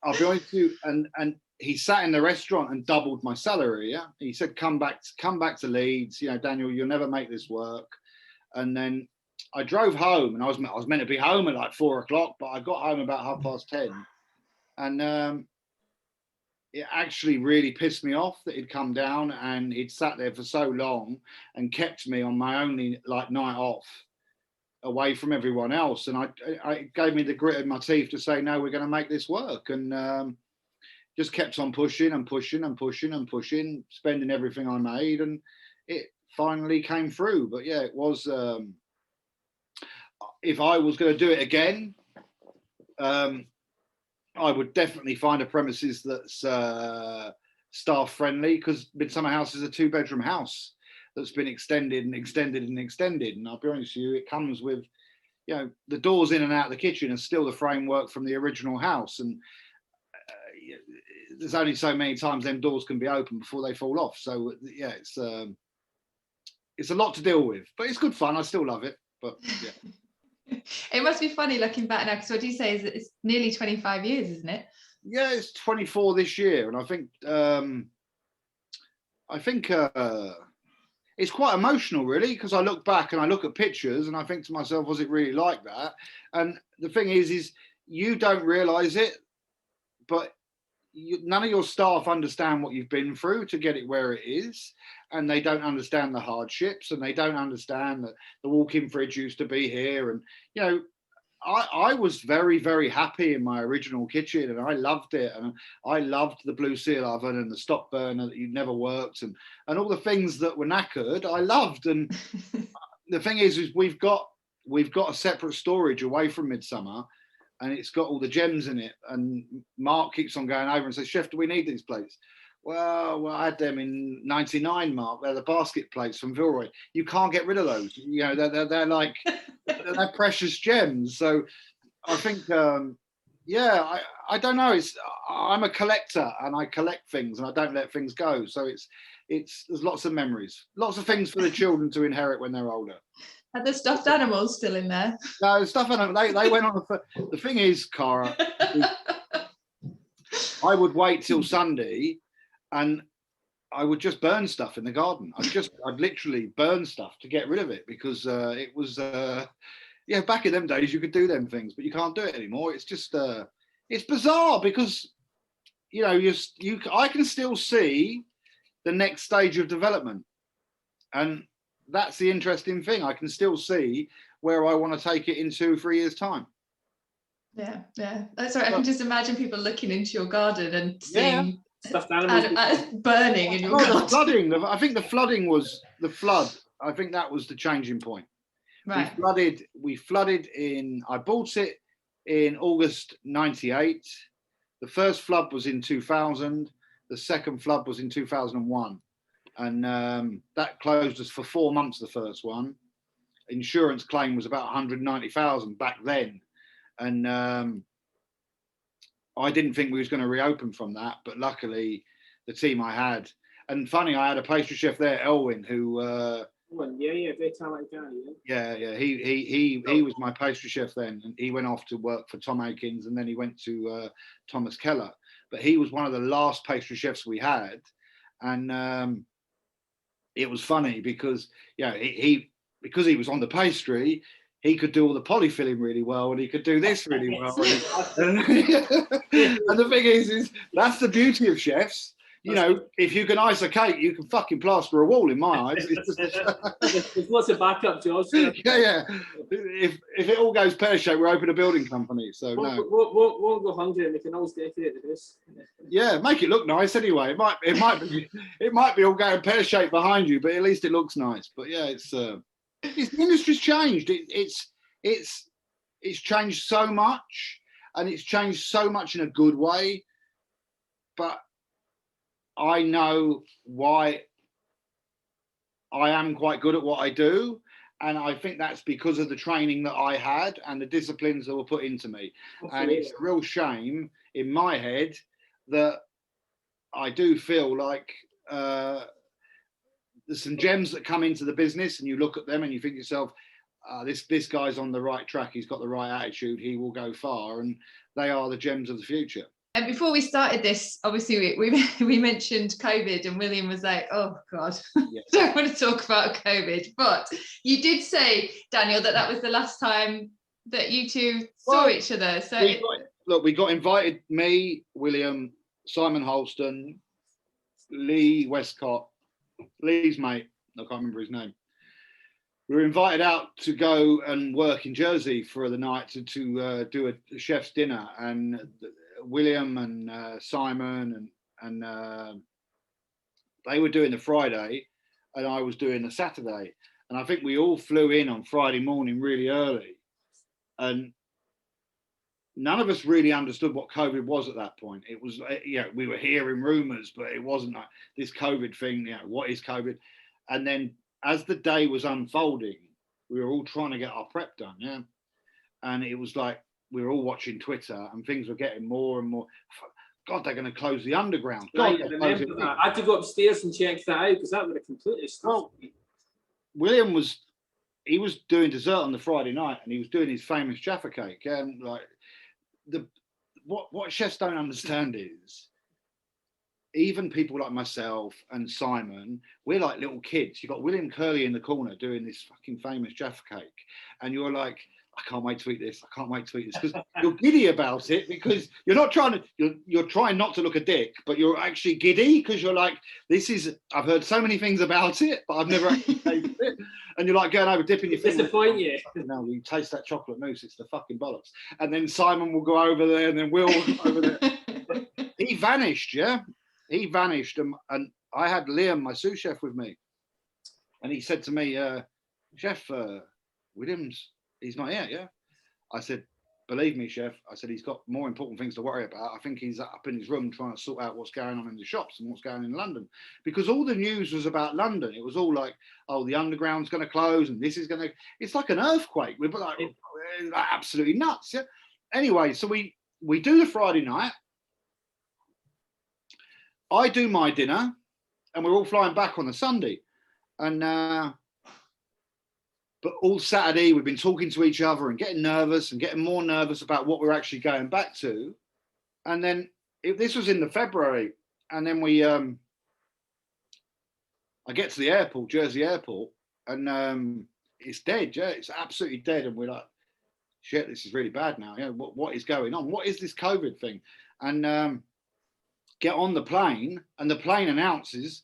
I'll be honest with you, and he sat in the restaurant and doubled my salary. Yeah, he said, "Come back to Leeds. You know, Daniel, you'll never make this work." And then I drove home, and I was meant to be home at like 4 o'clock, but I got home about 10:30, and it actually really pissed me off that he'd come down and he'd sat there for so long and kept me on my only like night off, away from everyone else. And I gave me the grit in my teeth to say, no, we're going to make this work. And just kept on pushing and pushing and pushing and pushing, spending everything I made, and it finally came through. But yeah, it was, if I was going to do it again, I would definitely find a premises that's staff friendly, because Midsummer House is a 2-bedroom house that's been extended and extended and extended. And I'll be honest with you, it comes with, you know, the doors in and out of the kitchen are still the framework from the original house. And there's only so many times them doors can be open before they fall off. So yeah, it's a lot to deal with, but it's good fun. I still love it, but yeah. It must be funny looking back now, because what you say is that it's nearly 25 years, isn't it? Yeah, it's 24 this year. And I think it's quite emotional, really, because I look back and I look at pictures and I think to myself, was it really like that? And the thing is you don't realise it, but none of your staff understand what you've been through to get it where it is, and they don't understand the hardships, and they don't understand that the walk-in fridge used to be here. And you know, I was very, very happy in my original kitchen, and I loved it, and I loved the blue seal oven and the stop burner that never worked, and all the things that were knackered I loved. And the thing is we've got a separate storage away from Midsummer, and it's got all the gems in it. And Mark keeps on going over and says, "Chef, do we need these plates?" Well, I had them in '99, Mark. They're the basket plates from Vilroy. You can't get rid of those. You know, they're like they're precious gems. So I think, yeah, I don't know. I'm a collector, and I collect things, and I don't let things go. So there's lots of memories, lots of things for the children to inherit when they're older. Are the stuffed animals still in there? No, stuff animals. They went on. The thing is, Cara, I would wait till Sunday, and I would just burn stuff in the garden. I'd literally burn stuff to get rid of it, because it was, yeah, back in them days you could do them things, but you can't do it anymore. It's just, it's bizarre, because, you know, I can still see the next stage of development, and that's the interesting thing. I can still see where I want to take it in 2-3 years' time. Yeah. That's right. I can just imagine people looking into your garden and seeing stuffed animals burning in your garden. The flooding. I think the flooding was the flood. I think that was the changing point. Right. We flooded in. I bought it in August '98. The first flood was in 2000. The second flood was in 2001. And that closed us for 4 months, the first one. Insurance claim was about 190,000 back then. And I didn't think we was going to reopen from that, but luckily the team I had, and funny, I had a pastry chef there, Elwin, who very talented guy. Yeah, he was my pastry chef then, and he went off to work for Tom Akins, and then he went to Thomas Keller. but he was one of the last pastry chefs we had, and it was funny because because he was on the pastry, he could do all the polyfilling really well, and he could do this really well. And the thing is that's the beauty of chefs. You know, if you can ice a cake, you can fucking plaster a wall in my eyes. There's lots of backup jobs. Yeah. If it all goes pear-shaped, we're open a building company. So we'll go hungry and we can always decorate the house. Yeah, make it look nice anyway. It might be all going pear-shaped behind you, but at least it looks nice. But yeah, it's the industry's changed. It's changed so much, and it's changed so much in a good way. But I know why I am quite good at what I do. And I think that's because of the training that I had and the disciplines that were put into me. Absolutely. And it's a real shame in my head that I do feel like there's some gems that come into the business and you look at them and you think to yourself, this guy's on the right track. He's got the right attitude. He will go far. And they are the gems of the future. And before we started this, obviously we mentioned COVID, and William was like, "Oh God, yes. Don't want to talk about COVID." But you did say, Daniel, that was the last time that you two saw each other. So we got invited. Me, William, Simon Holston, Lee Westcott, Lee's mate. I can't remember his name. We were invited out to go and work in Jersey for the night to do a chef's dinner, and William and Simon and they were doing the Friday and I was doing the Saturday, and I think we all flew in on Friday morning really early, and none of us really understood what COVID was at that point. It was, we were hearing rumours, but it wasn't like this COVID thing, what is COVID? And then as the day was unfolding, we were all trying to get our prep done, and it was like, we were all watching Twitter and things were getting more and more. God, they're going to close the underground. God, I had to go upstairs and check that out because that would have completely stopped. Well, William was doing dessert on the Friday night and he was doing his famous Jaffa cake. And like what chefs don't understand is even people like myself and Simon, we're like little kids. You've got William Curley in the corner doing this fucking famous Jaffa cake, and you're like, I can't wait to eat this. I can't wait to eat this, because you're giddy about it, because you're not trying to, you're trying not to look a dick, but you're actually giddy because you're like, I've heard so many things about it, but I've never actually tasted it. And you're like going over, dipping your finger. Disappoint you. No, you taste that chocolate mousse, it's the fucking bollocks. And then Simon will go over there, and then Will will go over there. He vanished, He vanished. And I had Liam, my sous chef, with me. And he said to me, Chef, Williams, he's not here, I said, believe me, chef, I said, he's got more important things to worry about. I think he's up in his room trying to sort out what's going on in the shops and what's going on in London. Because all the news was about London. It was all like, oh, the underground's going to close and this is going to, it's like an earthquake. We're like absolutely nuts, Anyway, so we do the Friday night. I do my dinner and we're all flying back on the Sunday. And but all Saturday, we've been talking to each other and getting nervous and getting more nervous about what we're actually going back to. And then this was in the February. And then I get to the airport, Jersey airport, and it's dead. It's absolutely dead. And we're like, shit, this is really bad now. What is going on? What is this COVID thing? And get on the plane, and the plane announces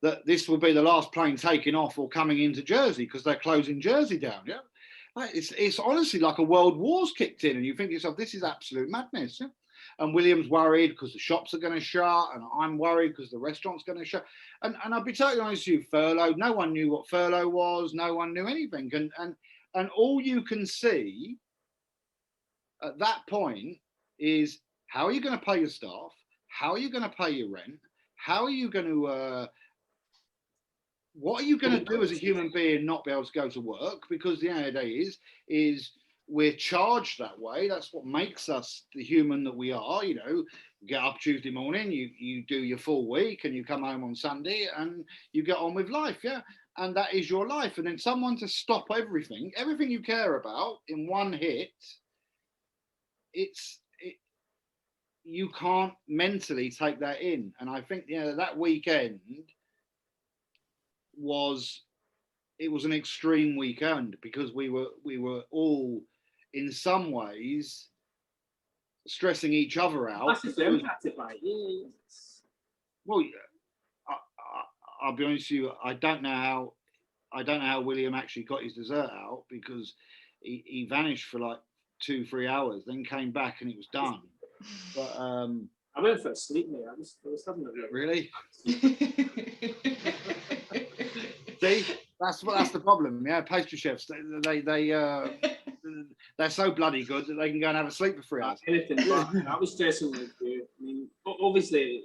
that this will be the last plane taking off or coming into Jersey because they're closing Jersey down. It's honestly like a world war's kicked in, and you think to yourself, this is absolute madness. And William's worried because the shops are going to shut, and I'm worried because the restaurant's going to shut. And I'll be totally honest with you, furlough. No one knew what furlough was. No one knew anything. And all you can see at that point is, how are you going to pay your staff? How are you going to pay your rent? How are you going to what are you going to do as a human being not be able to go to work? Because the end of the day is we're charged that way. That's what makes us the human that we are. You get up Tuesday morning, you do your full week, and you come home on Sunday and you get on with life. And that is your life. And then someone to stop everything you care about in one hit, you can't mentally take that in. And I think, you know, that weekend was an extreme weekend because we were all in some ways stressing each other out. Massively impacted by it. Well, I'll be honest with you, I don't know how William actually got his dessert out, because he vanished for like 2-3 hours, then came back and it was done. But I went for a sleep, mate. I was having a look. really? See, that's the problem. Yeah, pastry chefs, they're so bloody good that they can go and have a sleep for 3 hours. Anything but. I was stressing like you. I mean, obviously,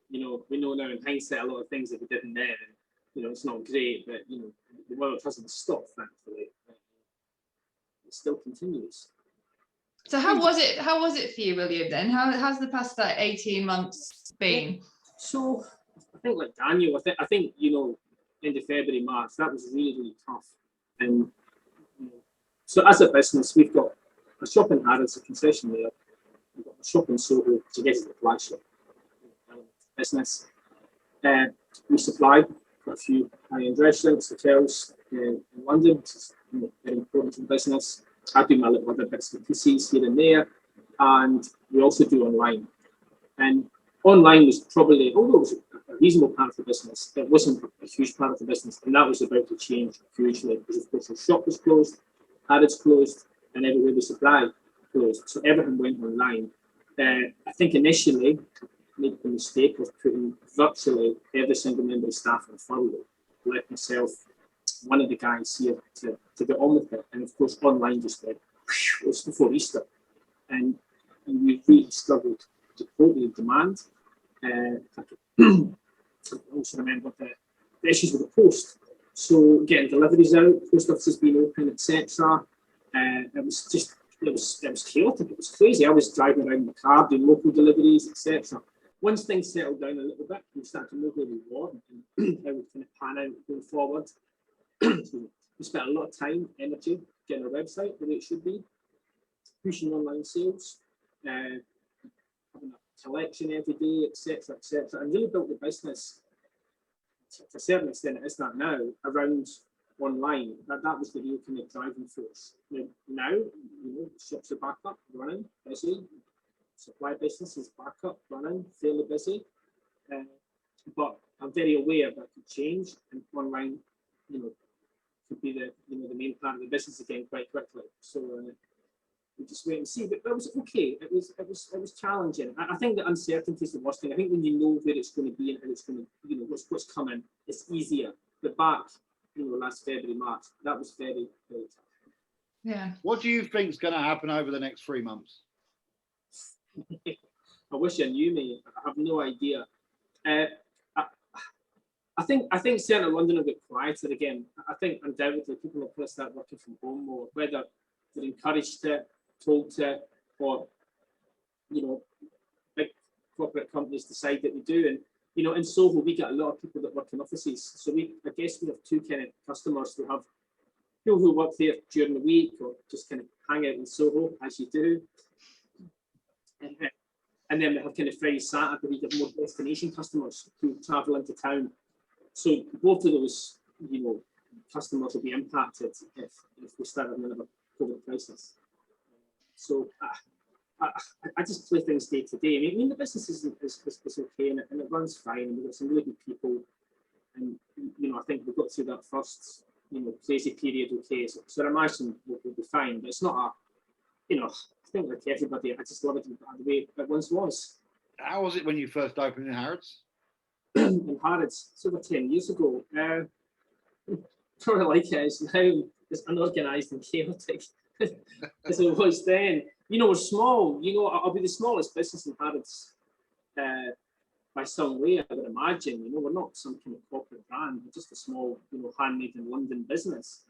you know, we know now in hindsight a lot of things that we didn't then, and you know, it's not great, but you know, the world hasn't stopped, thankfully. It still continues. So how was it for you, William, then? How's the past 18 months been? So I think like Daniel, I think you know, end of February, March, that was really, really tough. And you know, so as a business, we've got a shop in Harrods, a concession there. We've got a shop in Soho, which I guess is the flagship business. We supply quite a few high-end restaurants, hotels in London, which is, you know, very important to the business. I do my little other bits and pieces here and there, and we also do online. And online was probably, although it was a reasonable part of the business, it wasn't a huge part of the business, and that was about to change hugely because, of course, the shop was closed, Harrods closed, and everywhere we supply closed. So everything went online. I think initially made the mistake of putting virtually every single member of staff on furlough. Let myself, one of the guys here, to get on with it, and of course online just went. It was before Easter, and we really struggled to cope with demand. I also remember the issues with the post, so getting deliveries out, post offices being open, etc. It was chaotic. It was crazy. I was driving around in the car doing local deliveries, etc. Once things settled down a little bit, we started to know where we were and how we kind of pan out going forward. We spent a lot of time, energy getting our website the way it should be, pushing online sales, having a collection every day, etc., and really built the business to a certain extent. It is that now around online. That was the real kind of driving force. Now, you know, shops are back up, running, busy. Supply business is back up, running, fairly busy. But I'm very aware that could change, and online, you know, could be the main part of the business again quite quickly. So we just wait and see. But it was okay. It was challenging. I think the uncertainty is the worst thing. I think when you know where it's going to be and how it's going to, you know, what's coming, it's easier. But back, you know, last February, March, that was very, very tough. Yeah. What do you think is going to happen over the next 3 months? I wish I knew, mate. I have no idea. I think certainly London will get quieter again. I think undoubtedly people will probably start working from home more, whether they're encouraged to, told to, or, you know, big corporate companies decide that they do. And, you know, in Soho, we get a lot of people that work in offices. So I guess we have two kind of customers. We have people who work there during the week or just kind of hang out in Soho, as you do. And then we have kind of Friday, Saturday, we get more destination customers who travel into town. So both of those, you know, customers will be impacted if we start having another COVID crisis. So I just play things day to day. I mean the business is okay and it runs fine, and we've got some really good people. And, you know, I think we got through that first, you know, crazy period okay. So I imagine we'll be fine. But it's not a, you know, I think like everybody, I just love it the way it once was. How was it when you first opened in Harrods? In Harrods, it's over 10 years ago. Sort of like it is now, it's unorganised and chaotic as it was then. You know, we're small. You know, I'll be the smallest business in Harrods by some way, I would imagine. You know, we're not some kind of corporate brand. We're just a small, you know, handmade in London business.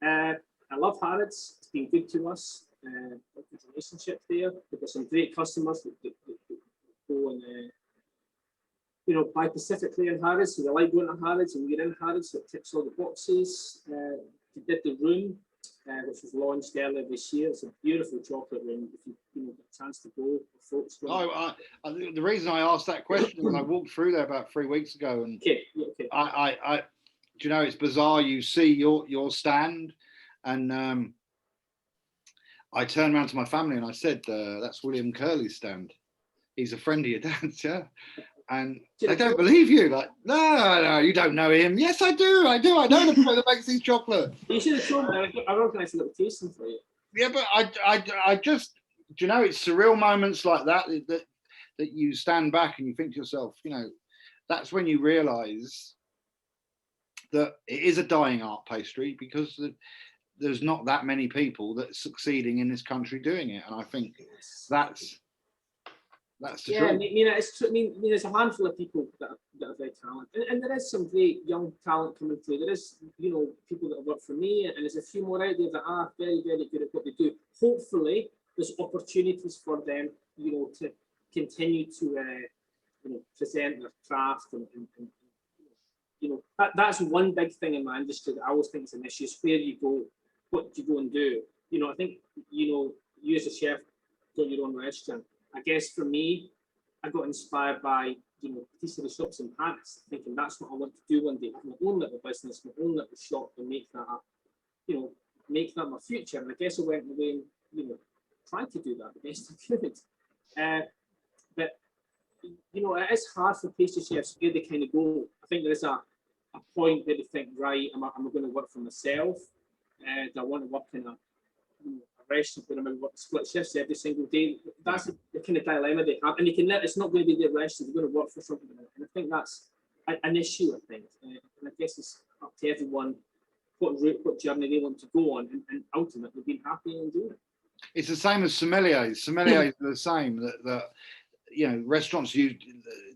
I love Harrods. It's been good to us. Good relationship there. We've got some great customers that go and you know, buy specifically in Harrods, so they like going to Harrods, and we're in Harrods, so it ticks all the boxes. We did the room, which was launched earlier this year. It's a beautiful chocolate room. If you know, get a chance to go with folks. The reason I asked that question was I walked through there about 3 weeks ago, and okay. I do you know, it's bizarre. You see your stand, and I turned around to my family and I said, "That's William Curley's stand. He's a friend of your dad's, yeah." And they don't believe you. Like, no, you don't know him. Yes, I do. I know the boy that makes these chocolate. You should have told me. I organised a little tasting for you. Yeah, but I just, do you know, it's surreal moments like that you stand back and you think to yourself, you know, that's when you realise that it is a dying art, pastry, because there's not that many people that are succeeding in this country doing it, and I think that's the yeah. truth. I mean, it's true. I mean, there's a handful of people that are very talented, and there is some great young talent coming through. There is, you know, people that have worked for me, and there's a few more out there that are very, very good at what they do. Hopefully, there's opportunities for them, you know, to continue to, you know, present their craft and you know, that's one big thing in my industry that I always think is an issue, is where you go, what do you go and do? You know, I think, you know, you as a chef got your own restaurant. I guess for me, I got inspired by, you know, patisserie shops in Paris, thinking that's what I want to do one day, my own little business, my own little shop, and make that, you know, make that my future. And I guess I went away and, you know, tried to do that the best I could. But, you know, it is hard for pastry chefs where they kind of go. I think there is a point where they think, right, am I going to work for myself? Do I want to work in a restaurant where I'm working split shifts every single day? That's the kind of dilemma they have. And it's not going to be their restaurant, they're going to work for something. And I think that's an issue, I think. And I guess it's up to everyone what route, what journey they want to go on, and ultimately being happy and doing it. It's the same as sommeliers. Sommeliers are the same. That you know, restaurants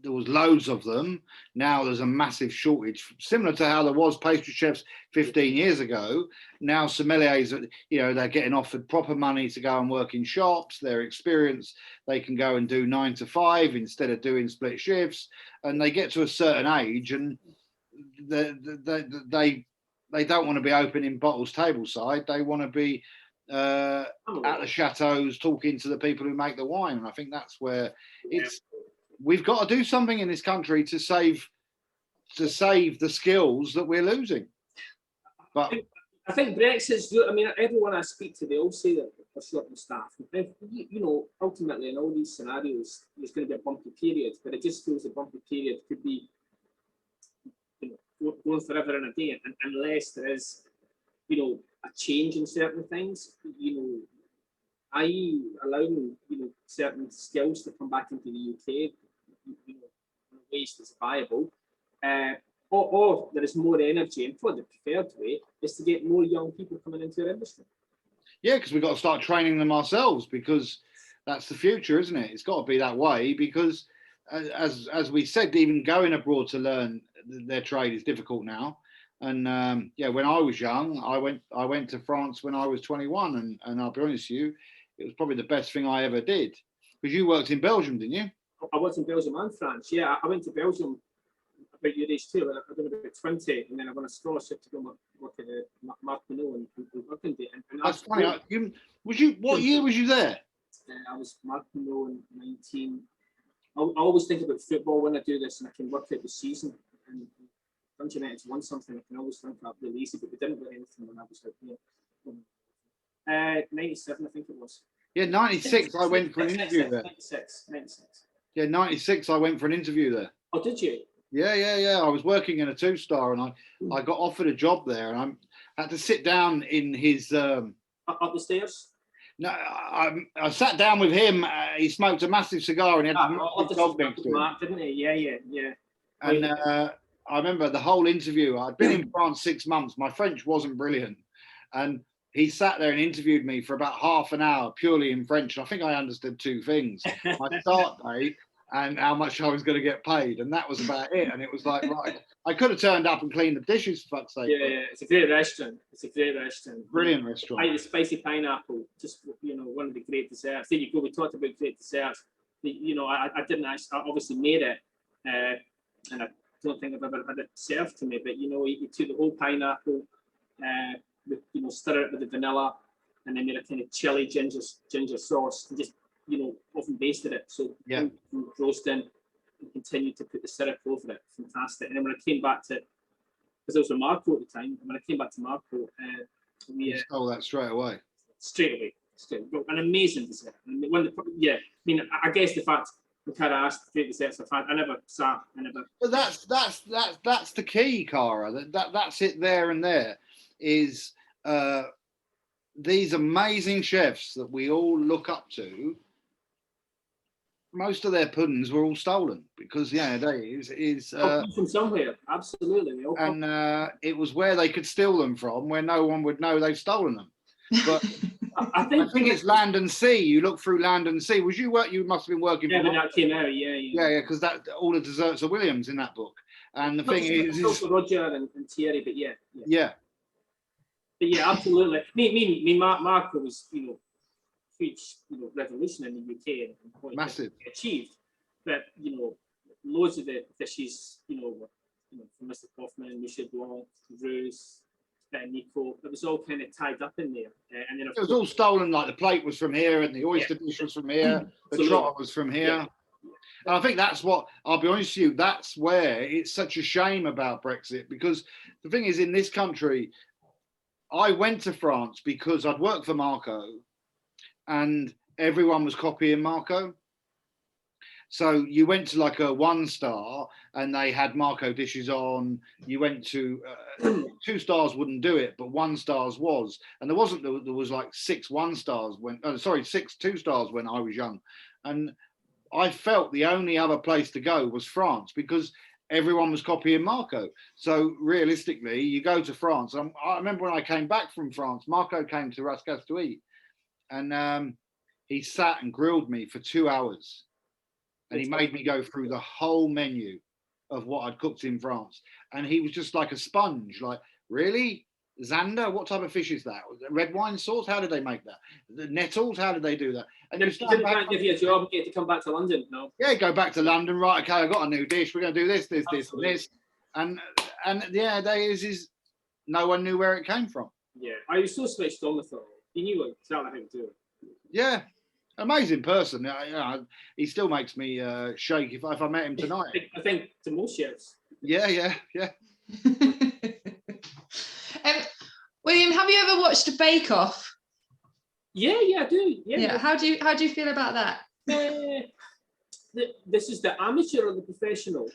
there was loads of them. Now there's a massive shortage, similar to how there was pastry chefs 15 years ago. Now sommeliers, you know, they're getting offered proper money to go and work in shops. Their experience, they can go and do 9 to 5 instead of doing split shifts. And they get to a certain age, and they don't want to be opening bottles tableside. They want to be at the chateaus talking to the people who make the wine. And I think that's where we've got to do something in this country to save the skills that we're losing. But I think Brexit's, I mean, everyone I speak to, they all say that they're short on staff. You know, ultimately in all these scenarios, there's going to be a bumpy period, but it just feels a bumpy period could be, you know, going forever and a day, unless there is, you know, a change in certain things, you know, i.e. allowing, you know, certain skills to come back into the UK, you know, in ways that's viable, or there is more energy, and probably the preferred way is to get more young people coming into your industry. Yeah, because we've got to start training them ourselves, because that's the future, isn't it? It's got to be that way, because as we said, even going abroad to learn their trade is difficult now. And yeah, when I was young, I went to France when I was 21, and I'll be honest with you, it was probably the best thing I ever did. Because you worked in Belgium, didn't you? I worked in Belgium and France. Yeah, I went to Belgium about your age too. I've been about 20, and then I won a scholarship to go work at Michelin and Burgundy. And that's funny. What year was you there? I was Michelin in 19. I always think about football when I do this, and I can work out the season. And Manchester United won something, I can always think that really easy, but we didn't win anything when I was out here. 97, I think it was. Yeah, 96. I went for an interview there. 96. Yeah, 96. I went for an interview there. Oh, did you? Yeah. I was working in a 2-star, and I got offered a job there, and I had to sit down in his up the stairs. No, I sat down with him. He smoked a massive cigar, and he had a massive dog next to him. Mark, didn't he? Yeah. And I remember the whole interview. I'd been in France 6 months. My French wasn't brilliant, and he sat there and interviewed me for about half an hour purely in French. I think I understood 2 things: my start date and how much I was going to get paid, and that was about it. And it was like, right, I could have turned up and cleaned the dishes, for fuck's sake. Yeah, it's a great restaurant. Brilliant restaurant. The spicy pineapple, just, you know, one of the great desserts. There you go. We talked about great desserts. You know, I didn't actually, I obviously made it, and I don't think I've ever had it served to me. But you know, you took the whole pineapple, you know, stir it with the vanilla, and then made a kind of chili ginger sauce, and just oven basted it. So roasting and continued to put the syrup over it. Fantastic. And then when I came back to, because I was with Marco at the time, and when I came back to Marco, we stole that straight away. An amazing dessert. And I guess the fact when Cara asked the great desserts I've had, I never sat. But that's the key, Cara. That's it. There and there is these amazing chefs that we all look up to. Most of their puddings were all stolen because from somewhere. Absolutely. And it was where they could steal them from, where no one would know they've stolen them. But I think it's Land and Sea. You look through Land and Sea. You must have been working. Yeah, when that came out, yeah. Because that all the desserts are Williams in that book. And the thing is Roger and Thierry, but yeah. But yeah, absolutely. Me, Marco was, huge, revolution in the UK and what massive achieved. But loads of the dishes, from Mr. Kaufman, Michel Blanc, Rose, Nico, it was all kind of tied up in there. And then it was all stolen. Like the plate was from here, and the oyster dish was from here, the trotter was from here. Yeah. And I think that's what, I'll be honest with you, that's where it's such a shame about Brexit, because the thing is, in this country, I went to France because I'd worked for Marco and everyone was copying Marco. So you went to like a 1-star and they had Marco dishes on. You went to 2 stars wouldn't do it, but 1 stars was. And there was like 6 1-stars when, 6 2-stars when I was young. And I felt the only other place to go was France because everyone was copying Marco. So realistically, you go to France. I remember when I came back from France, Marco came to Rascasse to eat, and he sat and grilled me for 2 hours, and he made me go through the whole menu of what I'd cooked in France. And he was just like a sponge, like, really? Zander? What type of fish is that? Red wine sauce? How did they make that? The nettles? How did they do that? And you didn't give you a job and get to come back to London, no? Yeah, go back to London, right, okay, I got a new dish, we're going to do this, and this. And yeah, no one knew where it came from. Yeah, I was so switched on with it. He knew exactly how to do it. Yeah, amazing person. He still makes me shake if I met him tonight. I think to most chefs. Yeah. William, have you ever watched a Bake Off? Yeah, I do. Yeah. How do you feel about that? This is the amateur or the professional?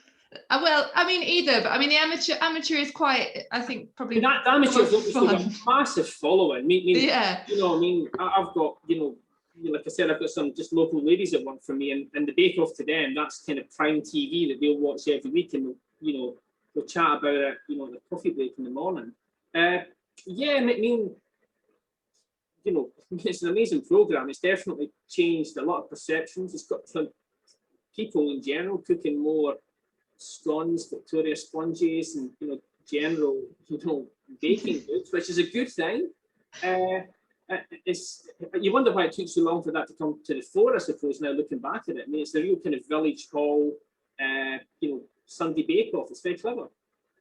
Well, I mean either, but I mean the amateur is quite, I think, probably that amateur has obviously got a massive following. Yeah. I've got, like I said, I've got some just local ladies that work for me, and the Bake Off to them, that's kind of prime TV that they'll watch every week, and they'll chat about it, the coffee break in the morning. It's an amazing program. It's definitely changed a lot of perceptions. It's got people in general cooking more scones, Victoria sponges, and general baking goods, which is a good thing. You wonder why it took so long for that to come to the fore, I suppose, now looking back at it. I mean, it's the real kind of village hall, Sunday Bake Off. It's very clever.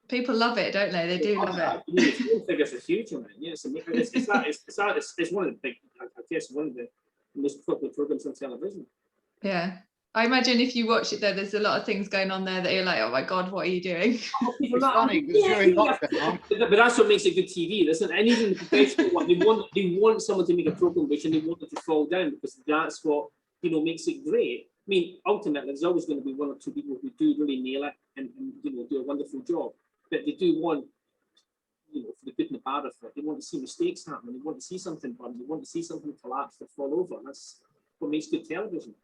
People love it, don't they? They do love it. The figures are huge on it. Yeah, it's one of the big, I guess, one of the most popular programs on television. Yeah. I imagine if you watch it though, there's a lot of things going on there that you're like, oh my God, what are you doing? It's funny because during lockdown. But that's what makes it good TV, isn't it? And even the professional one, they want someone to make a program which, and they want it to fall down because that's what makes it great. I mean, ultimately, there's always going to be 1 or 2 people who do really nail it and do a wonderful job. But they do want, for the good and the bad of it, they want to see mistakes happen. They want to see something burn. They want to see something collapse or fall over. That's what makes good television.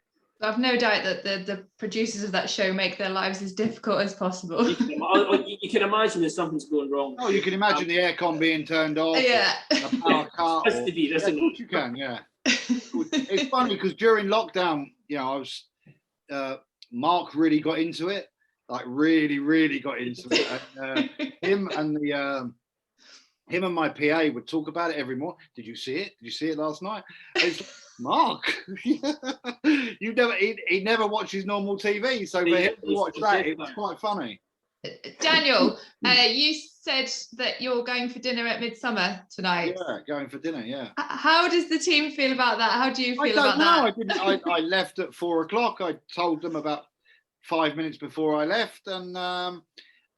I've no doubt that the producers of that show make their lives as difficult as possible. You can imagine if something's going wrong. Oh, you can imagine the aircon being turned off. Yeah. A power cut. Has to be, doesn't it? You can, yeah. It's funny because during lockdown, I was Mark really got into it, like really got into it. And, him and my PA would talk about it every morning. Did you see it? Did you see it last night? It's Mark, he never watches normal TV, so for him to watch that, it was quite funny. Daniel, you said that you're going for dinner at Midsummer tonight. Yeah, going for dinner. Yeah. How does the team feel about that? How do you feel about that? I left at 4 o'clock. I told them about 5 minutes before I left, and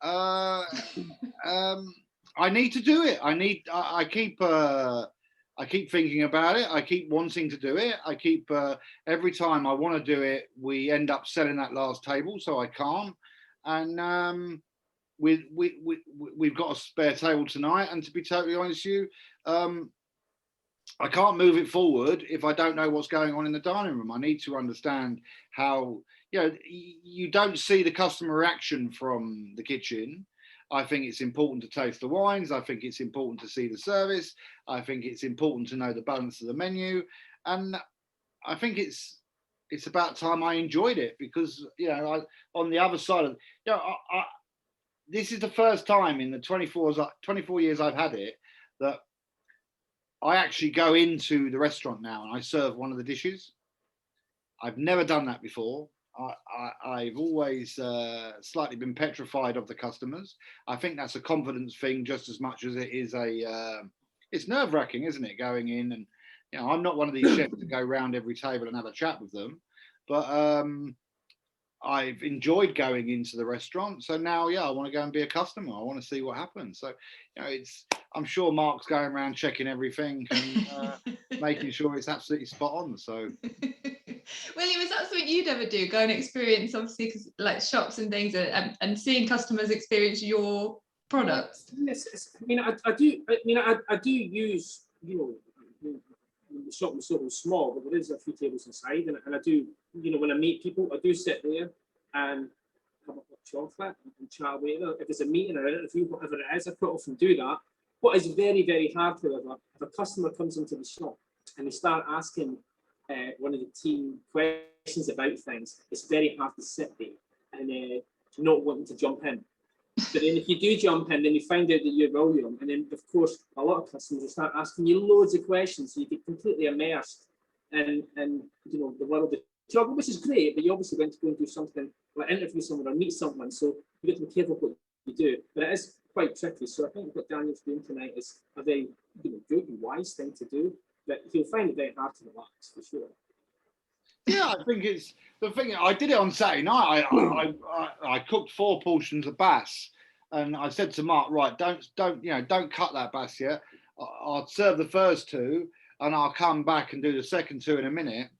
I need to do it. I keep thinking about it. I keep wanting to do it. I keep every time I want to do it, we end up selling that last table, so I can't. And we've got a spare table tonight, and to be totally honest with you, I can't move it forward if I don't know what's going on in the dining room. I need to understand how, you don't see the customer reaction from the kitchen. I think it's important to taste the wines. I think it's important to see the service. I think it's important to know the balance of the menu. And I think it's about time I enjoyed it, because, on the other side of, this is the first time in the 24 years I've had it that I actually go into the restaurant now and I serve one of the dishes. I've never done that before. I've always slightly been petrified of the customers. I think that's a confidence thing just as much as it is it's nerve-wracking, isn't it, going in and, I'm not one of these chefs to go around every table and have a chat with them, but I've enjoyed going into the restaurant. So now, I want to go and be a customer. I want to see what happens. So, I'm sure Mark's going around checking everything and making sure it's absolutely spot on. So, William, is that something you'd ever do? Go and experience, obviously, cause, like shops and things, and seeing customers experience your products. Yes, I do use, the shop was sort of small, but there is a few tables inside, and I do, when I meet people, I do sit there and have a chocolate and chat with them. If it's a meeting or an interview, whatever it is, I quite often do that. What is very, very hard, however, if a customer comes into the shop and they start asking one of the team questions about things, it's very hard to sit there and not wanting to jump in. But then if you do jump in, then you find out that you're William, and then of course a lot of customers will start asking you loads of questions, so you get completely immersed in the world of chocolate, which is great. But you obviously want to go and do something like interview someone or meet someone, so you get to be careful what you do. But it is quite tricky. So I think what Daniel's doing tonight is a very good and wise thing to do, but he'll find it very hard to relax for sure. Yeah, I think it's the thing. I did it on Saturday night. I cooked 4 portions of bass, and I said to Mark, right, don't cut that bass yet. I'll serve the first 2, and I'll come back and do the second 2 in a minute.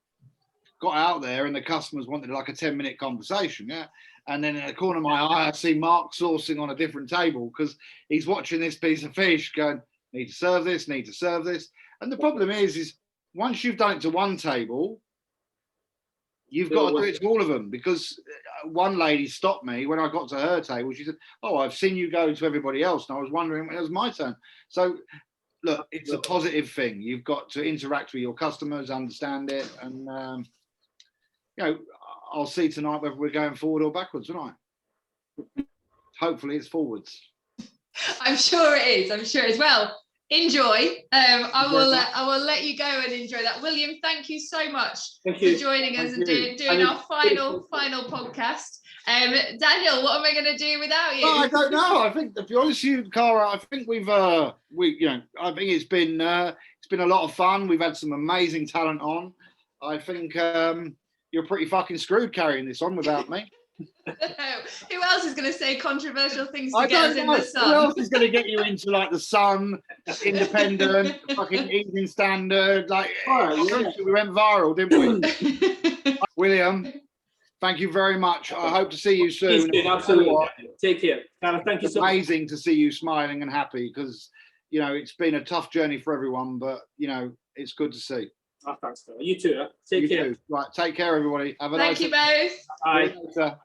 Got out there, and the customers wanted like a 10-minute conversation. Yeah, and then in the corner of my eye, I see Mark sourcing on a different table because he's watching this piece of fish, going, need to serve this, need to serve this. And the problem is once you've done it to one table, you've got to do it to all of them, because one lady stopped me when I got to her table. She said, "Oh, I've seen you go to everybody else, and I was wondering when it was my turn." So, look, it's a positive thing. You've got to interact with your customers, understand it, and I'll see tonight whether we're going forward or backwards tonight. Hopefully, it's forwards. I'm sure it is. I'm sure as well. Enjoy. I will let you go and enjoy that. William, thank you so much for joining us and doing our final podcast. Daniel, what am I going to do without you? Well, I don't know. I think, to be honest with you, Cara, I think I think it's been a lot of fun. We've had some amazing talent on. I think you're pretty fucking screwed carrying this on without me. Who else is going to say controversial things to get us in the sun? Who else is going to get you into like the Sun, Independent, fucking Evening Standard? We went viral, didn't we? William, thank you very much. I hope to see you soon. Absolutely. Take care. Thank you so much. Amazing to see you smiling and happy, because it's been a tough journey for everyone, but it's good to see. Thanks, Phil. You too. Take care. Right, take care, everybody. Have a nice. Thank you both. Bye.